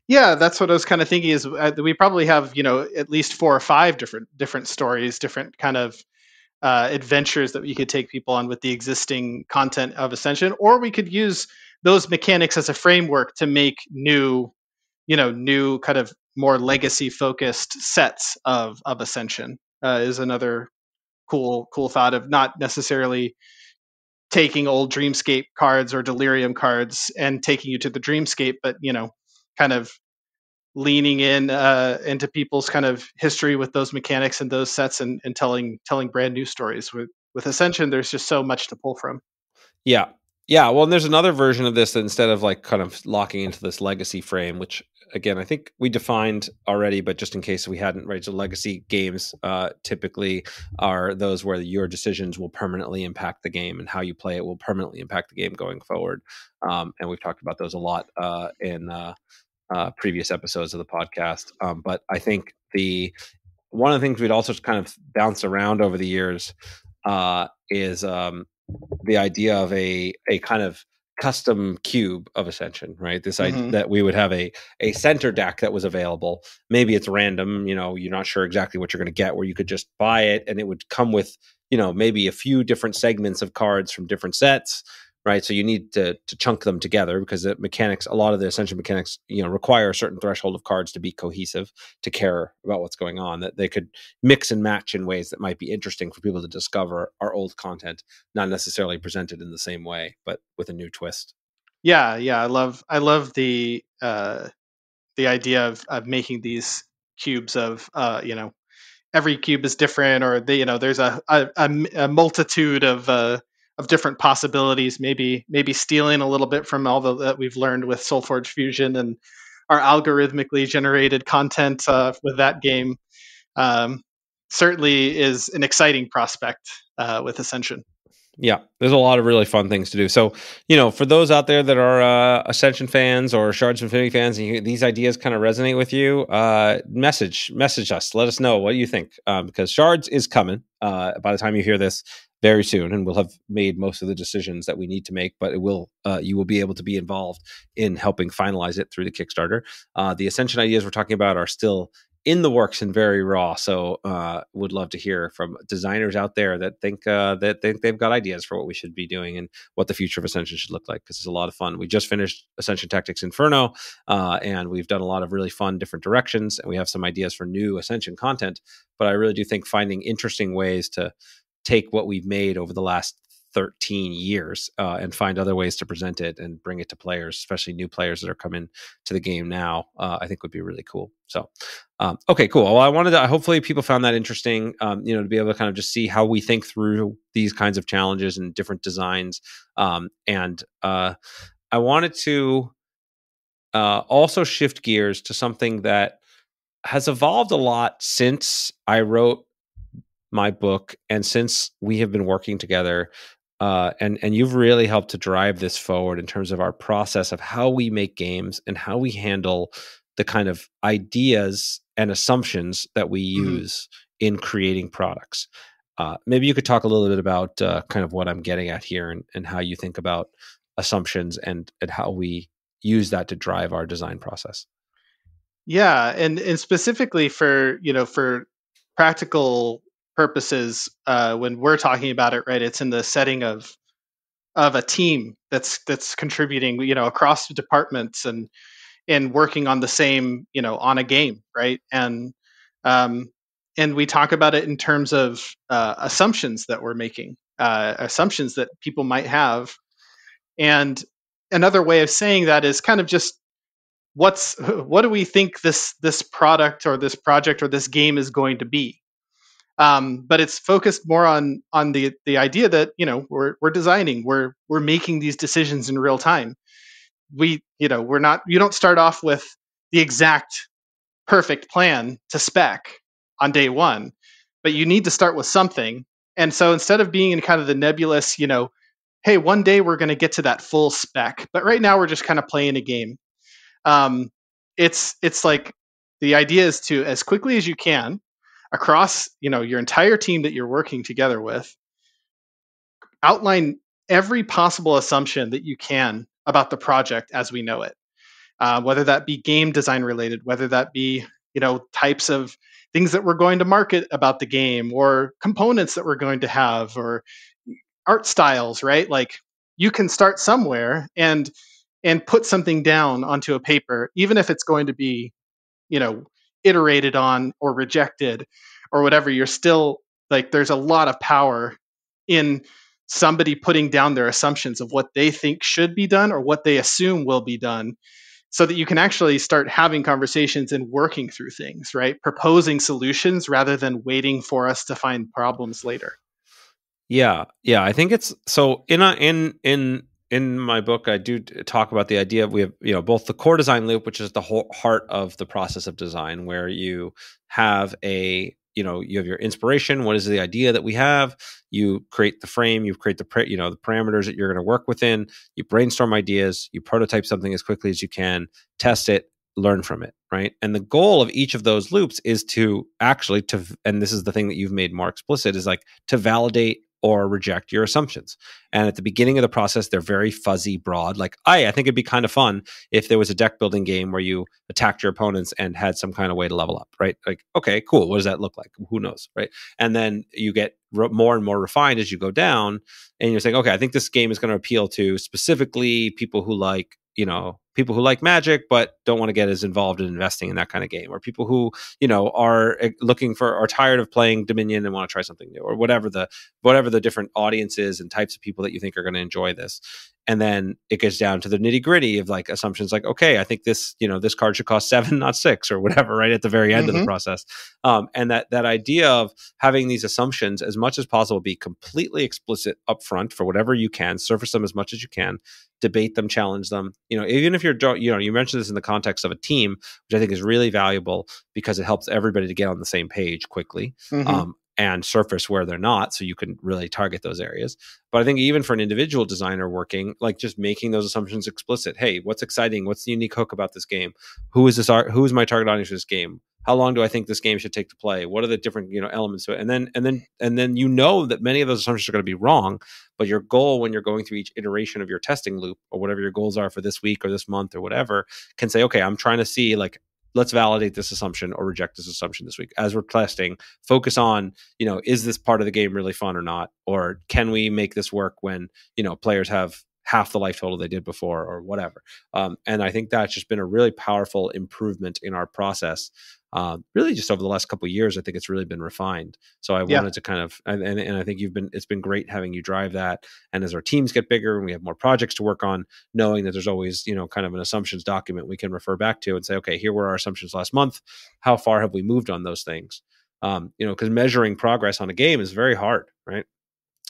Yeah, that's what I was kind of thinking. Is we probably have, you know, at least 4 or 5 different stories, different kind of adventures that we could take people on with the existing content of Ascension, or we could use those mechanics as a framework to make new kind of more legacy focused sets of Ascension. Is another cool thought of not necessarily taking old Dreamscape cards or Delirium cards and taking you to the Dreamscape, but, you know, kind of leaning into people's kind of history with those mechanics and those sets, and telling brand new stories. With Ascension, there's just so much to pull from. Yeah. Well, and there's another version of this that, instead of like kind of locking into this legacy frame, which again I think we defined already, but just in case we hadn't, right? So legacy games typically are those where your decisions will permanently impact the game, and how you play it will permanently impact the game going forward. And we've talked about those a lot in previous episodes of the podcast. But I think one of the things we'd also kind of bounce around over the years is the idea of a kind of custom cube of Ascension, right? This idea that we would have a center deck that was available. Maybe it's random, you know, you're not sure exactly what you're going to get, where you could just buy it and it would come with, you know, maybe a few different segments of cards from different sets, right? So you need to chunk them together, because the mechanics, a lot of the Ascension mechanics, you know, require a certain threshold of cards to be cohesive, to care about what's going on, that they could mix and match in ways that might be interesting for people to discover our old content, not necessarily presented in the same way, but with a new twist. Yeah. I love the idea of making these cubes of, you know, every cube is different, or there's a multitude of different possibilities. Maybe stealing a little bit from all that we've learned with SolForge Fusion and our algorithmically generated content with that game. Certainly is an exciting prospect with Ascension. Yeah, there's a lot of really fun things to do. So, you know, for those out there that are Ascension fans or Shards of Infinity fans, and these ideas kind of resonate with you, message us. Let us know what you think, because Shards is coming. By the time you hear this, very soon, and we'll have made most of the decisions that we need to make, but it will you will be able to be involved in helping finalize it through the Kickstarter. The Ascension ideas we're talking about are still in the works and very raw, so would love to hear from designers out there that think they've got ideas for what we should be doing and what the future of Ascension should look like, because it's a lot of fun. We just finished Ascension Tactics Inferno, and we've done a lot of really fun different directions, and we have some ideas for new Ascension content, but I really do think finding interesting ways to take what we've made over the last 13 years and find other ways to present it and bring it to players, especially new players that are coming to the game now, I think would be really cool. So, okay, cool. Well, hopefully people found that interesting, to be able to kind of just see how we think through these kinds of challenges and different designs. And I wanted to also shift gears to something that has evolved a lot since I wrote my book and since we have been working together. And you've really helped to drive this forward in terms of our process of how we make games and how we handle the kind of ideas and assumptions that we use in creating products. Maybe you could talk a little bit about kind of what I'm getting at here and how you think about assumptions and how we use that to drive our design process. Yeah, and specifically for practical purposes, when we're talking about it, right? It's in the setting of a team that's contributing, across the departments and working on the same, on a game, right? And we talk about it in terms of assumptions that we're making, assumptions that people might have, and another way of saying that is kind of just what do we think this product or this project or this game is going to be. But it's focused more on the idea that we're designing, we're making these decisions in real time. We're not, you don't start off with the exact perfect plan to spec on day one, but you need to start with something. And so instead of being in kind of the nebulous, hey, one day we're going to get to that full spec, but right now we're just kind of playing a game. It's like the idea is to, as quickly as you can, across your entire team that you're working together with, outline every possible assumption that you can about the project as we know it, whether that be game design related, whether that be types of things that we're going to market about the game, or components that we're going to have, or art styles, right? Like, you can start somewhere and put something down onto a paper, even if it's going to be iterated on or rejected or whatever. You're still, like, there's a lot of power in somebody putting down their assumptions of what they think should be done or what they assume will be done, so that you can actually start having conversations and working through things, right? Proposing solutions rather than waiting for us to find problems later. Yeah. I think it's so in my book, I do talk about the idea of, we have both the core design loop, which is the whole heart of the process of design, where you have you have your inspiration. What is the idea that we have? You create the frame, you create the parameters that you're going to work within. You brainstorm ideas, you prototype something as quickly as you can, test it, learn from it, right? And the goal of each of those loops is to actually and this is the thing that you've made more explicit, is like to validate or reject your assumptions. And at the beginning of the process, they're very fuzzy, broad. Like, I think it'd be kind of fun if there was a deck building game where you attacked your opponents and had some kind of way to level up, right? Like, okay, cool. What does that look like? Who knows, right? And then you get more and more refined as you go down, and you're saying, okay, I think this game is going to appeal to specifically people who like Magic but don't want to get as involved in investing in that kind of game, or people who are tired of playing Dominion and want to try something new, or whatever the different audiences and types of people that you think are going to enjoy this. And then it gets down to the nitty gritty of like assumptions, like, okay, I think this card should cost 7, not 6, or whatever, right at the very end of the process. And that idea of having these assumptions as much as possible be completely explicit upfront for whatever you can, surface them as much as you can, debate them, challenge them. Even if you mentioned this in the context of a team, which I think is really valuable because it helps everybody to get on the same page quickly. And surface where they're not, so you can really target those areas. But I think even for an individual designer working, like, just making those assumptions explicit. Hey, what's exciting? What's the unique hook about this game? Who is my target audience for this game? how long do I think this game should take to play? What are the different elements to it? And then you know that many of those assumptions are going to be wrong, but your goal when you're going through each iteration of your testing loop or whatever your goals are for this week or this month or whatever can say, okay, I'm trying to see, like, let's validate this assumption or reject this assumption this week. As we're testing, focus on, is this part of the game really fun or not? Or can we make this work when, players have half the life total they did before or whatever? And I think that's just been a really powerful improvement in our process. Really just over the last couple of years, I think it's really been refined. So I wanted to kind of, and I think it's been great having you drive that. And as our teams get bigger and we have more projects to work on, knowing that there's always, kind of an assumptions document we can refer back to and say, okay, here were our assumptions last month. How far have we moved on those things? Because measuring progress on a game is very hard, right?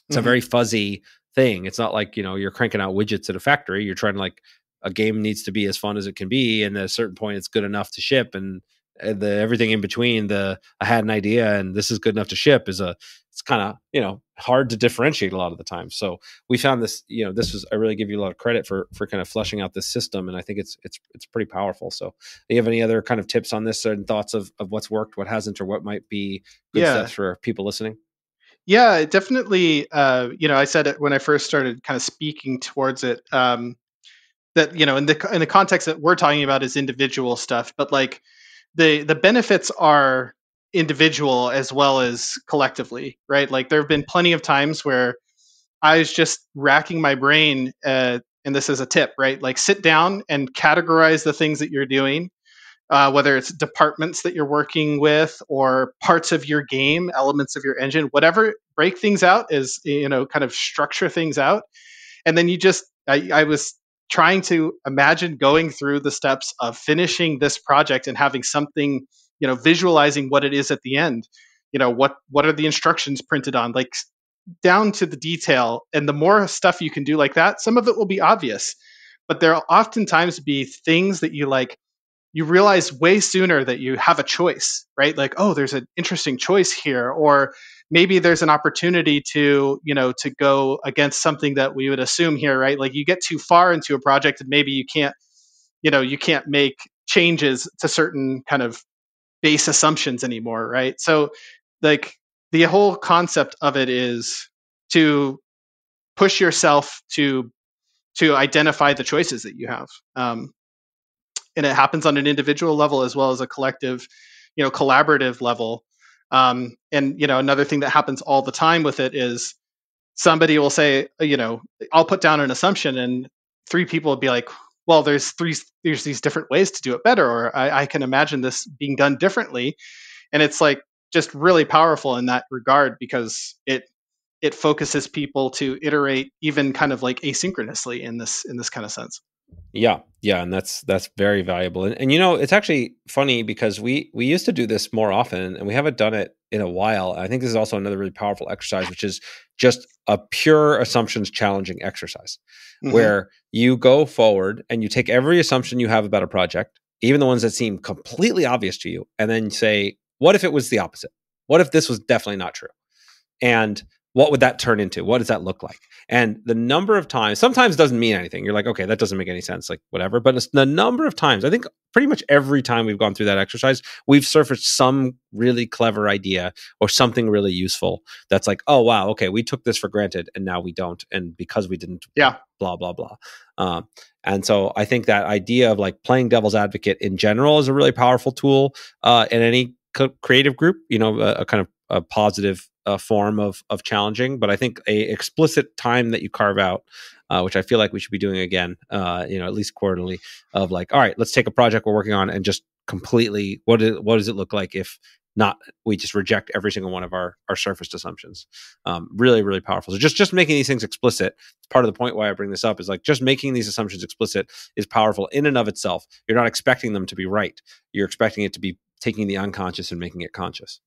It's a very fuzzy thing. It's not like, you're cranking out widgets at a factory. You're trying to, like, a game needs to be as fun as it can be. And at a certain point, it's good enough to ship. And everything in between, I had an idea and this is good enough to ship it's kind of, hard to differentiate a lot of the time. So we found this, I really give you a lot of credit for kind of fleshing out this system. And I think it's pretty powerful. So do you have any other kind of tips on this and thoughts of what's worked, what hasn't, or what might be good steps for people listening? Yeah, it definitely. I said it when I first started kind of speaking towards it. That in the context that we're talking about is individual stuff, but like the benefits are individual as well as collectively, right? Like there have been plenty of times where I was just racking my brain, and this is a tip, right? Like sit down and categorize the things that you're doing, whether it's departments that you're working with or parts of your game, elements of your engine, whatever. Break things out as kind of structure things out, and then I was trying to imagine going through the steps of finishing this project and having something, visualizing what it is at the end. What are the instructions printed on, like down to the detail. And the more stuff you can do like that, some of it will be obvious, but there'll oftentimes be things that you realize way sooner that you have a choice, right? Like, oh, there's an interesting choice here, or maybe there's an opportunity to go against something that we would assume here, right? Like you get too far into a project and maybe you can't make changes to certain kind of base assumptions anymore, right? So like the whole concept of it is to push yourself to identify the choices that you have. And it happens on an individual level as well as a collective, collaborative level. And another thing that happens all the time with it is somebody will say, I'll put down an assumption, and three people will be like, well, there's these different ways to do it better, or I can imagine this being done differently. And it's like just really powerful in that regard because it focuses people to iterate even kind of like asynchronously in this kind of sense. Yeah, and that's very valuable. And it's actually funny because we used to do this more often, and we haven't done it in a while. I think this is also another really powerful exercise, which is just a pure assumptions challenging exercise, where you go forward and you take every assumption you have about a project, even the ones that seem completely obvious to you, and then say, what if it was the opposite? What if this was definitely not true? And what would that turn into? What does that look like? And the number of times, sometimes it doesn't mean anything. You're like, okay, that doesn't make any sense, like whatever. But it's the number of times, I think pretty much every time we've gone through that exercise, we've surfaced some really clever idea or something really useful that's like, oh, wow, okay, we took this for granted and now we don't. And because we didn't, blah, blah, blah. And so I think that idea of like playing devil's advocate in general is a really powerful tool in any creative group, a kind of a positive form of challenging. But I think a explicit time that you carve out, which I feel like we should be doing again, at least quarterly, of like, all right, let's take a project we're working on and just completely, what does it look like if not, we just reject every single one of our surfaced assumptions. Really, really powerful. So just making these things explicit, part of the point why I bring this up is like just making these assumptions explicit is powerful in and of itself. You're not expecting them to be right. You're expecting it to be taking the unconscious and making it conscious.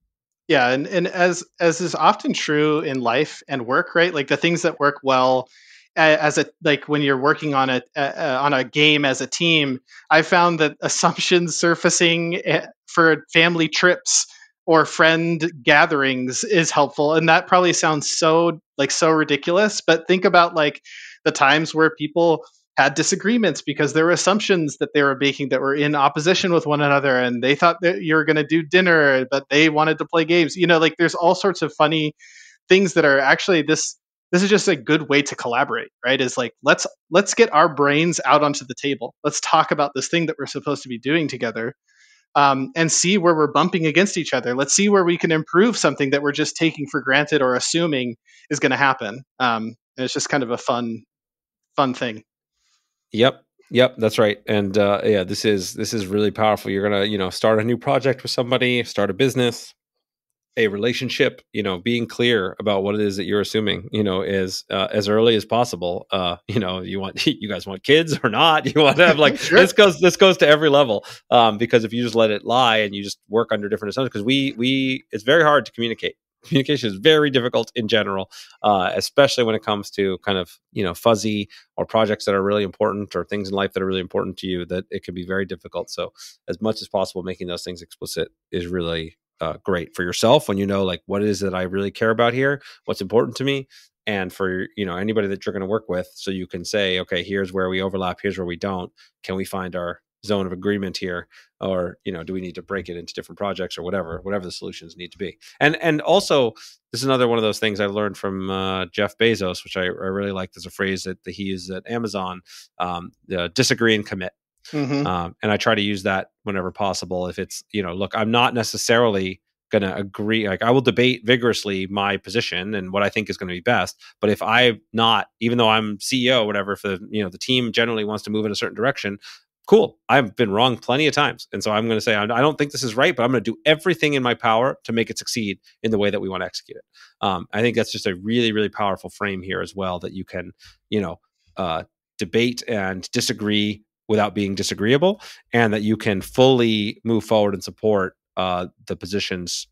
Yeah, and as is often true in life and work, right? Like the things that work well as a like when you're working on a game as a team, I found that assumptions surfacing for family trips or friend gatherings is helpful. And that probably sounds so ridiculous, but think about like the times where people had disagreements because there were assumptions that they were making that were in opposition with one another, and they thought that you were going to do dinner, but they wanted to play games. Like there's all sorts of funny things that are actually this is just a good way to collaborate, right? Is like let's get our brains out onto the table. Let's talk about this thing that we're supposed to be doing together, and see where we're bumping against each other. Let's see where we can improve something that we're just taking for granted or assuming is going to happen. And it's just kind of a fun thing. Yep, that's right. And yeah, this is really powerful. You're gonna start a new project with somebody, start a business, a relationship, being clear about what it is that you're assuming, is as early as possible. You guys want kids or not? You want to have Sure. this goes to every level. Because if you just let it lie and you just work under different assumptions, because we it's very hard to communicate. Communication is very difficult in general, especially when it comes to kind of fuzzy or projects that are really important or things in life that are really important to you. That it can be very difficult. So as much as possible, making those things explicit is really great for yourself when like what it is that I really care about here, what's important to me, and for anybody that you're going to work with, so you can say, okay, here's where we overlap, here's where we don't. Can we find our zone of agreement here, or do we need to break it into different projects or whatever the solutions need to be? And also, this is another one of those things I learned from Jeff Bezos, which I really like. There's a phrase that he uses at Amazon: disagree and commit. Mm-hmm. And I try to use that whenever possible. If it's, look, I'm not necessarily going to agree. Like I will debate vigorously my position and what I think is going to be best. But if I'm not, even though I'm CEO or whatever, if the team generally wants to move in a certain direction, cool. I've been wrong plenty of times. And so I'm going to say, I don't think this is right, but I'm going to do everything in my power to make it succeed in the way that we want to execute it. I think that's just a really, really powerful frame here as well, that you can, debate and disagree without being disagreeable, and that you can fully move forward and support the positions,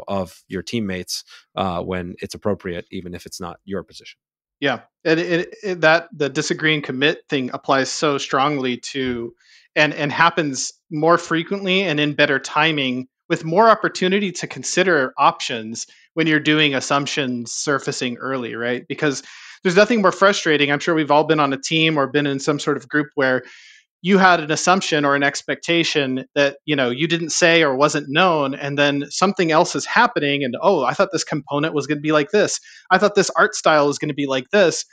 of your teammates when it's appropriate, even if it's not your position. Yeah, and that the disagree and commit thing applies so strongly to, and happens more frequently and in better timing, with more opportunity to consider options when you're doing assumptions surfacing early, right? Because there's nothing more frustrating. I'm sure we've all been on a team or been in some sort of group where you had an assumption or an expectation that you didn't say or wasn't known, and then something else is happening, and oh, I thought this component was going to be like this, I thought this art style was going to be like this.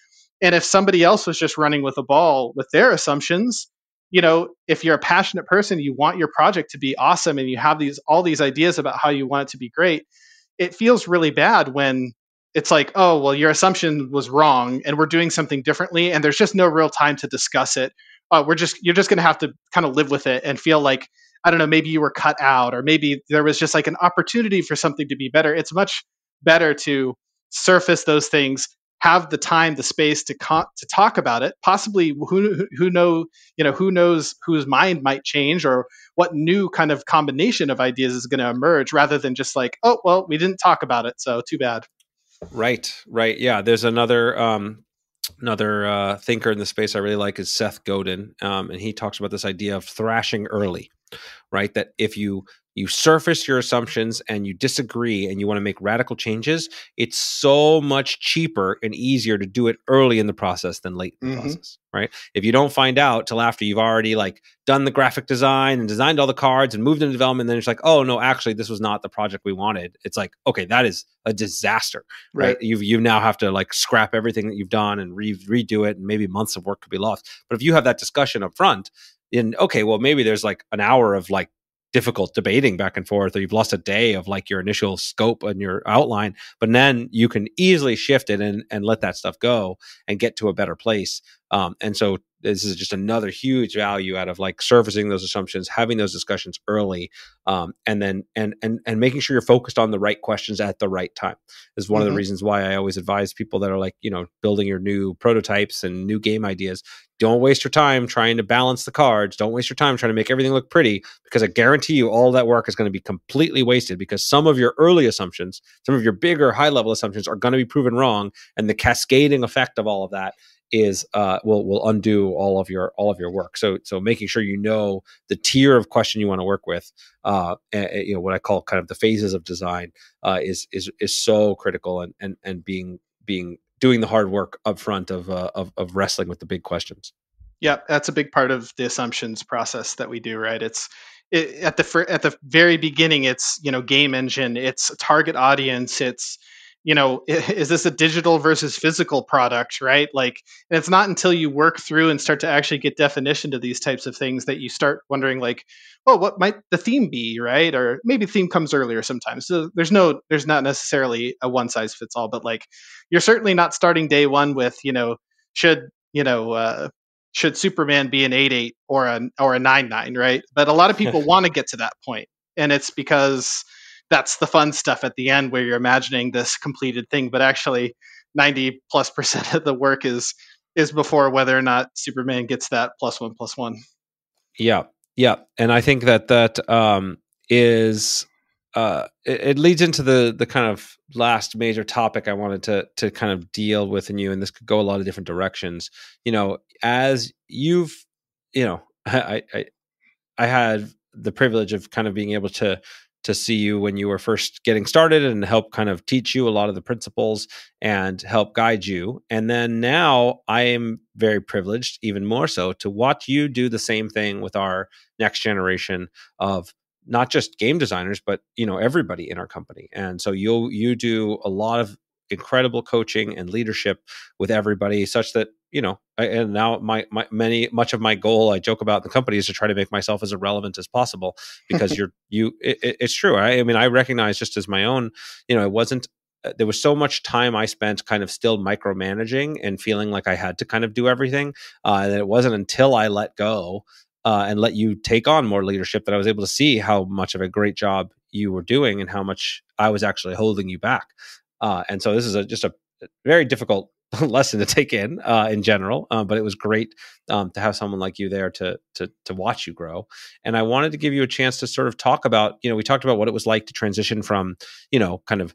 And if somebody else was just running with a ball with their assumptions, if you're a passionate person, you want your project to be awesome and you have all these ideas about how you want it to be great, it feels really bad when it's like, oh, well, your assumption was wrong and we're doing something differently and there's just no real time to discuss it. You're just going to have to kind of live with it and feel like, I don't know, maybe you were cut out, or maybe there was just like an opportunity for something to be better. It's much better to surface those things, have the time, the space to talk about it. Possibly, who knows whose mind might change, or what new kind of combination of ideas is going to emerge, rather than just like, oh, well, we didn't talk about it, so too bad. Right. Yeah. There's another thinker in the space I really like is Seth Godin, and he talks about this idea of thrashing early, right? That if you surface your assumptions and you disagree and you want to make radical changes, it's so much cheaper and easier to do it early in the process than late in the process, right? If you don't find out till after you've already done the graphic design and designed all the cards and moved into development, then it's like, oh no, actually this was not the project we wanted. It's like, okay, that is a disaster, right? You now have to scrap everything that you've done and redo it, and maybe months of work could be lost. But if you have that discussion up front, then okay, well maybe there's an hour of difficult debating back and forth, or you've lost a day of your initial scope and your outline, but then you can easily shift it and let that stuff go and get to a better place. And so this is just another huge value out of surfacing those assumptions, having those discussions early, and then and making sure you're focused on the right questions at the right time. This is one of the reasons why I always advise people that are building your new prototypes and new game ideas. Don't waste your time trying to balance the cards. Don't waste your time trying to make everything look pretty, because I guarantee you all that work is going to be completely wasted, because some of your early assumptions, some of your bigger high level assumptions are going to be proven wrong, and the cascading effect of all of that is will undo all of your work. So making sure the tier of question you want to work with, what I call kind of the phases of design, is so critical, and being doing the hard work up front of wrestling with the big questions. Yeah, that's a big part of the assumptions process that we do, right? At at the very beginning, it's game engine, it's target audience, it's is this a digital versus physical product, right? Like, and it's not until you work through and start to actually get definition to these types of things that you start wondering, like, well, what might the theme be, right? Or maybe theme comes earlier sometimes. So there's not necessarily a one size fits all, but like, you're certainly not starting day one with should should Superman be an 8-8 or a 9-9, right? But a lot of people want to get to that point, and it's because that's the fun stuff at the end where you're imagining this completed thing, but actually 90+% of the work is before whether or not Superman gets that +1/+1. Yeah, yeah, and I think that is it leads into the kind of last major topic I wanted to kind of deal with in you, and this could go a lot of different directions. As you've, I had the privilege of kind of being able to see you when you were first getting started and help kind of teach you a lot of the principles and help guide you. And then now I am very privileged, even more so, to watch you do the same thing with our next generation of not just game designers, but everybody in our company. And so you do a lot of incredible coaching and leadership with everybody, such that and now much of my goal, I joke about in the company, is to try to make myself as irrelevant as possible, because it's true. I mean, I recognize just as my own, it wasn't, there was so much time I spent kind of still micromanaging and feeling like I had to kind of do everything, that it wasn't until I let go and let you take on more leadership that I was able to see how much of a great job you were doing and how much I was actually holding you back. And so this is just a very difficult lesson to take in general, but it was great to have someone like you there to watch you grow. And I wanted to give you a chance to sort of talk about, we talked about what it was like to transition from, kind of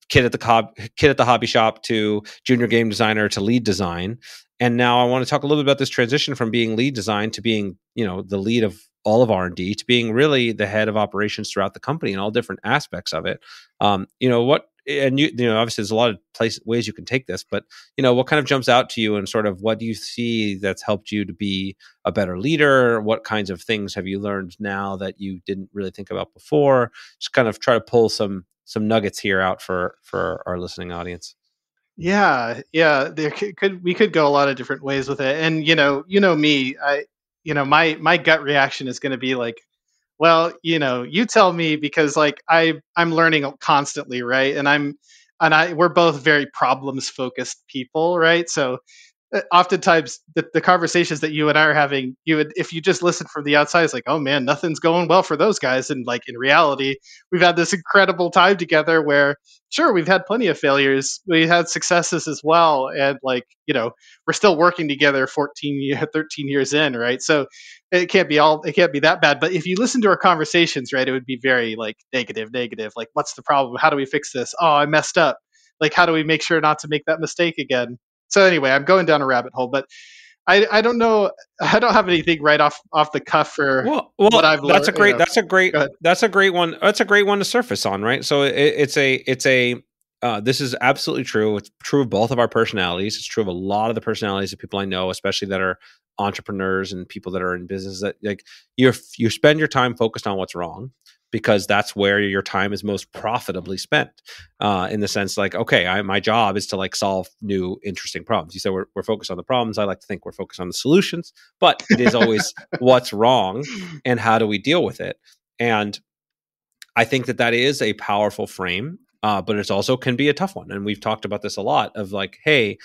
kid at the hobby shop to junior game designer to lead design. And now I want to talk a little bit about this transition from being lead design to being, the lead of all of R&D, to being really the head of operations throughout the company and all different aspects of it. Obviously there's a lot of ways you can take this, but what kind of jumps out to you, and sort of what do you see that's helped you to be a better leader? What kinds of things have you learned now that you didn't really think about before? Just kind of try to pull some nuggets here out for our listening audience. Yeah, there we could go a lot of different ways with it. And me, my gut reaction is going to be like, well, you tell me, because like I'm learning constantly, right? And we're both very problems focused people, right? So oftentimes the conversations that you and I are having, if you just listen from the outside, it's like, oh man, nothing's going well for those guys. And like in reality, we've had this incredible time together where sure, we've had plenty of failures, we had successes as well. And like, we're still working together 13 years in, right? So it can't be that bad. But if you listen to our conversations, right, it would be very like negative. Like, what's the problem? How do we fix this? Oh, I messed up. Like, how do we make sure not to make that mistake again? So anyway, I'm going down a rabbit hole, but I don't know. I don't have anything right off the cuff for what I've learned. That's a great one. That's a great one to surface on, right? So it's a this is absolutely true. It's true of both of our personalities. It's true of a lot of the personalities of people I know, especially that are entrepreneurs and people that are in business, that like you spend your time focused on what's wrong, because that's where your time is most profitably spent, in the sense like, okay, my job is to like solve new interesting problems. You said we're focused on the problems. I like to think we're focused on the solutions, but it is always what's wrong and how do we deal with it. And I think that is a powerful frame, but it also can be a tough one. And we've talked about this a lot of like, hey,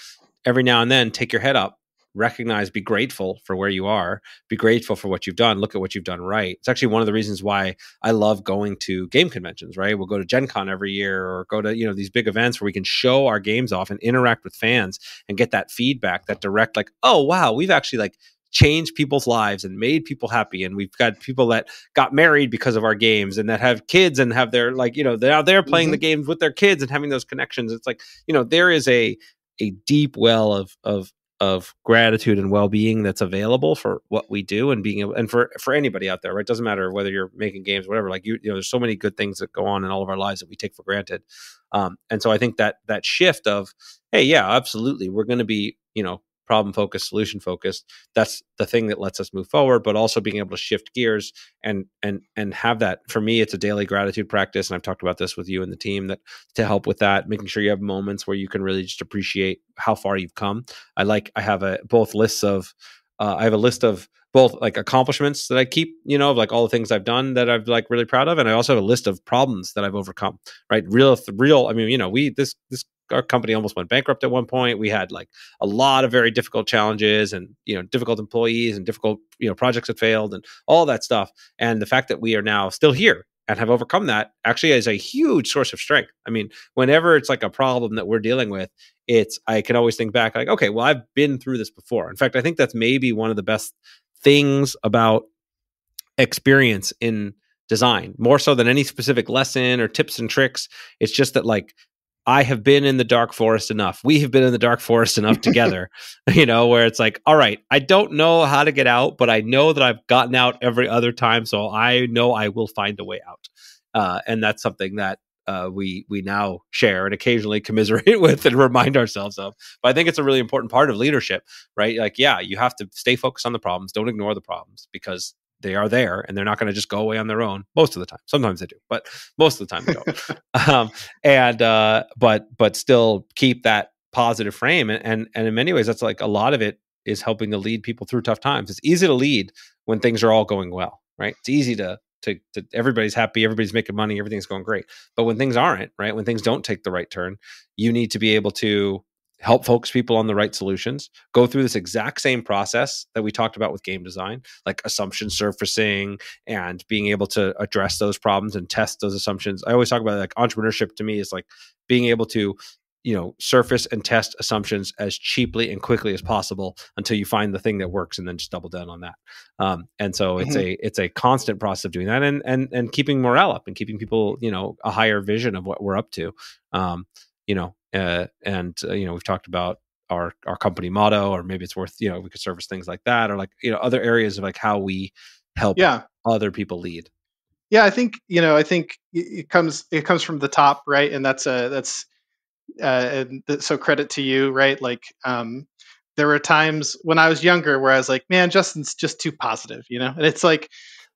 every now and then take your head up, recognize, be grateful for where you are, be grateful for what you've done, look at what you've done right. It's actually one of the reasons why I love going to game conventions, right? We'll go to Gen Con every year, or go to, these big events where we can show our games off and interact with fans and get that feedback, that direct, like, oh, wow, we've actually like changed people's lives and made people happy. And we've got people that got married because of our games, and that have kids and have their, like, they're playing the games with their kids and having those connections. It's like, there is a deep well of gratitude and well-being that's available for what we do, and being able, and for anybody out there, right? It doesn't matter whether you're making games, whatever, like there's so many good things that go on in all of our lives that we take for granted. And so I think that shift of, hey, yeah, absolutely, we're going to be, problem focused, solution focused. That's the thing that lets us move forward, but also being able to shift gears and have that. For me, it's a daily gratitude practice. And I've talked about this with you and the team, that to help with that, making sure you have moments where you can really just appreciate how far you've come. I have I have a list of both like accomplishments that I keep, of like all the things I've done that I've like really proud of. And I also have a list of problems that I've overcome, right? I mean, our company almost went bankrupt at one point. We had like a lot of very difficult challenges and, difficult employees and difficult, projects that failed and all that stuff. And the fact that we are now still here and have overcome that actually is a huge source of strength. I mean, whenever it's like a problem that we're dealing with, I can always think back like, okay, well, I've been through this before. In fact, I think that's maybe one of the best things about experience in design, more so than any specific lesson or tips and tricks. It's just that like, I have been in the dark forest enough. We have been in the dark forest enough together, where it's like, all right, I don't know how to get out, but I know that I've gotten out every other time. So I know I will find a way out. And that's something that we now share and occasionally commiserate with and remind ourselves of. But I think it's a really important part of leadership, right? Like, yeah, you have to stay focused on the problems. Don't ignore the problems, because they are there and they're not going to just go away on their own most of the time. Sometimes they do, but most of the time they don't. But still keep that positive frame. And in many ways, that's like a lot of it is helping to lead people through tough times. It's easy to lead when things are all going well, right? It's easy to everybody's happy, everybody's making money, everything's going great. But when things aren't, right, when things don't take the right turn, you need to be able to help focus people on the right solutions, go through this exact same process that we talked about with game design, like assumption surfacing and being able to address those problems and test those assumptions. I always talk about like entrepreneurship to me is like being able to, surface and test assumptions as cheaply and quickly as possible until you find the thing that works, and then just double down on that. And so it's a constant process of doing that and keeping morale up and keeping people, a higher vision of what we're up to. We've talked about our company motto, or maybe it's worth, we could service things like that, or like, other areas of like how we help other people lead. Yeah, I think it comes from the top, right? And so credit to you, right? Like, there were times when I was younger where I was like, man, Justin's just too positive, and it's like,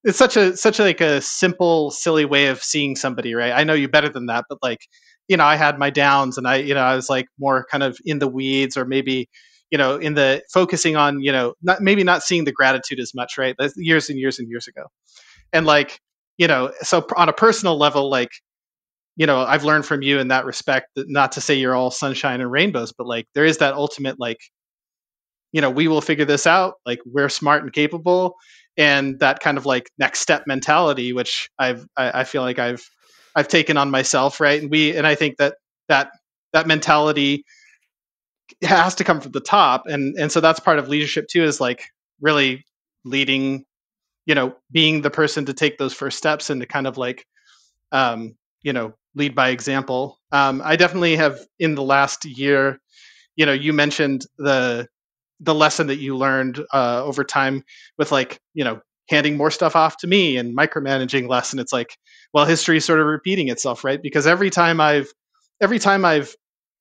it's such like a simple, silly way of seeing somebody, right? I know you better than that, but like, I had my downs, and I was like more kind of in the weeds, or maybe, in the focusing on, not seeing the gratitude as much, right? That's years and years and years ago. And like, so on a personal level, like, I've learned from you in that respect, that not to say you're all sunshine and rainbows, but like there is that ultimate, like, we will figure this out. Like, we're smart and capable, and that kind of like next step mentality, which I feel like I've taken on myself, right? And I think that mentality has to come from the top, and so that's part of leadership too, is like really leading, being the person to take those first steps and to kind of like, lead by example. I definitely have, in the last year, you mentioned the lesson that you learned over time with like, handing more stuff off to me and micromanaging less. And it's like, well, history is sort of repeating itself, right? Because every time I've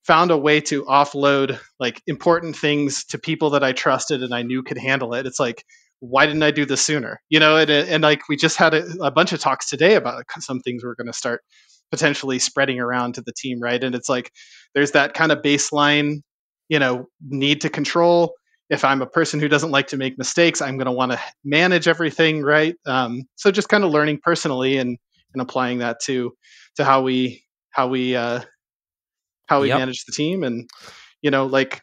found a way to offload like important things to people that I trusted and I knew could handle it, it's like, why didn't I do this sooner? And like, we just had a bunch of talks today about some things we're going to start potentially spreading around to the team, right? And it's like, there's that kind of baseline, need to control. If I'm a person who doesn't like to make mistakes, I'm going to want to manage everything, right? So just kind of learning personally and applying that to how we manage the team. And like,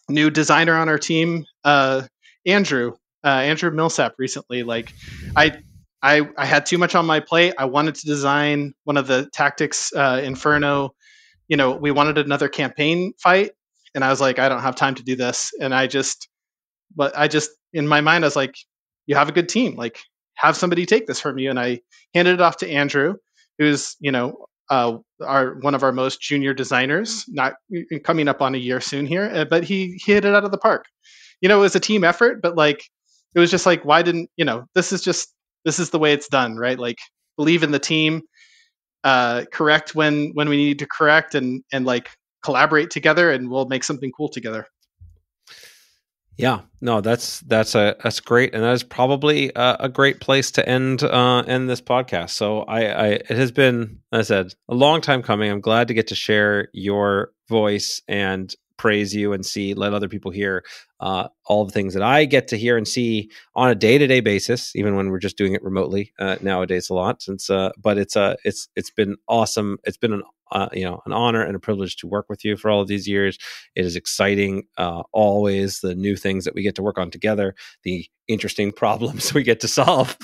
new designer on our team, Andrew Millsap, recently, like, I had too much on my plate. I wanted to design one of the tactics, Inferno. We wanted another campaign fight, and I was like, I don't have time to do this. And I just in my mind, I was like, you have a good team, like, have somebody take this from you. And I handed it off to Andrew, who's one of our most junior designers, not coming up on a year soon here, but he hit it out of the park. It was a team effort, but like, it was just like, why didn't, this is the way it's done, right? Like, believe in the team, correct when we need to correct, and like collaborate together, and we'll make something cool together. Yeah, no, that's great, and that is probably a great place to end this podcast. So it has been, as I said, a long time coming. I'm glad to get to share your voice and praise you and let other people hear all the things that I get to hear and see on a day-to-day basis, even when we're just doing it remotely nowadays a lot. But it's been awesome. It's been an honor and a privilege to work with you for all of these years. It is exciting, always the new things that we get to work on together, the interesting problems we get to solve,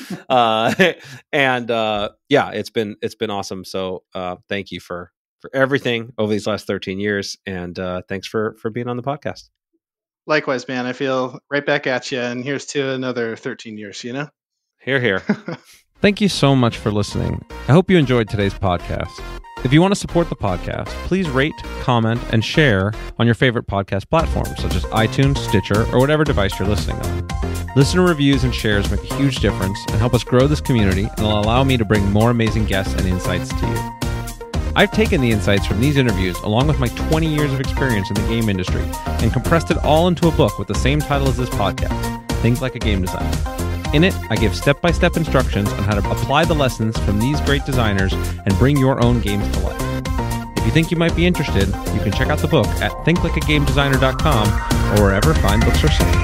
it's been awesome. So thank you for everything over these last 13 years, and thanks for being on the podcast. Likewise, man. I feel right back at you, and here's to another 13 years. Hear, hear. Thank you so much for listening. I hope you enjoyed today's podcast. If you want to support the podcast, please rate, comment, and share on your favorite podcast platforms, such as iTunes, Stitcher, or whatever device you're listening on. Listener reviews and shares make a huge difference and help us grow this community and will allow me to bring more amazing guests and insights to you. I've taken the insights from these interviews, along with my 20 years of experience in the game industry, and compressed it all into a book with the same title as this podcast, Think Like a Game Designer. In it, I give step-by-step instructions on how to apply the lessons from these great designers and bring your own games to life. If you think you might be interested, you can check out the book at thinklikeagamedesigner.com or wherever fine books are sold.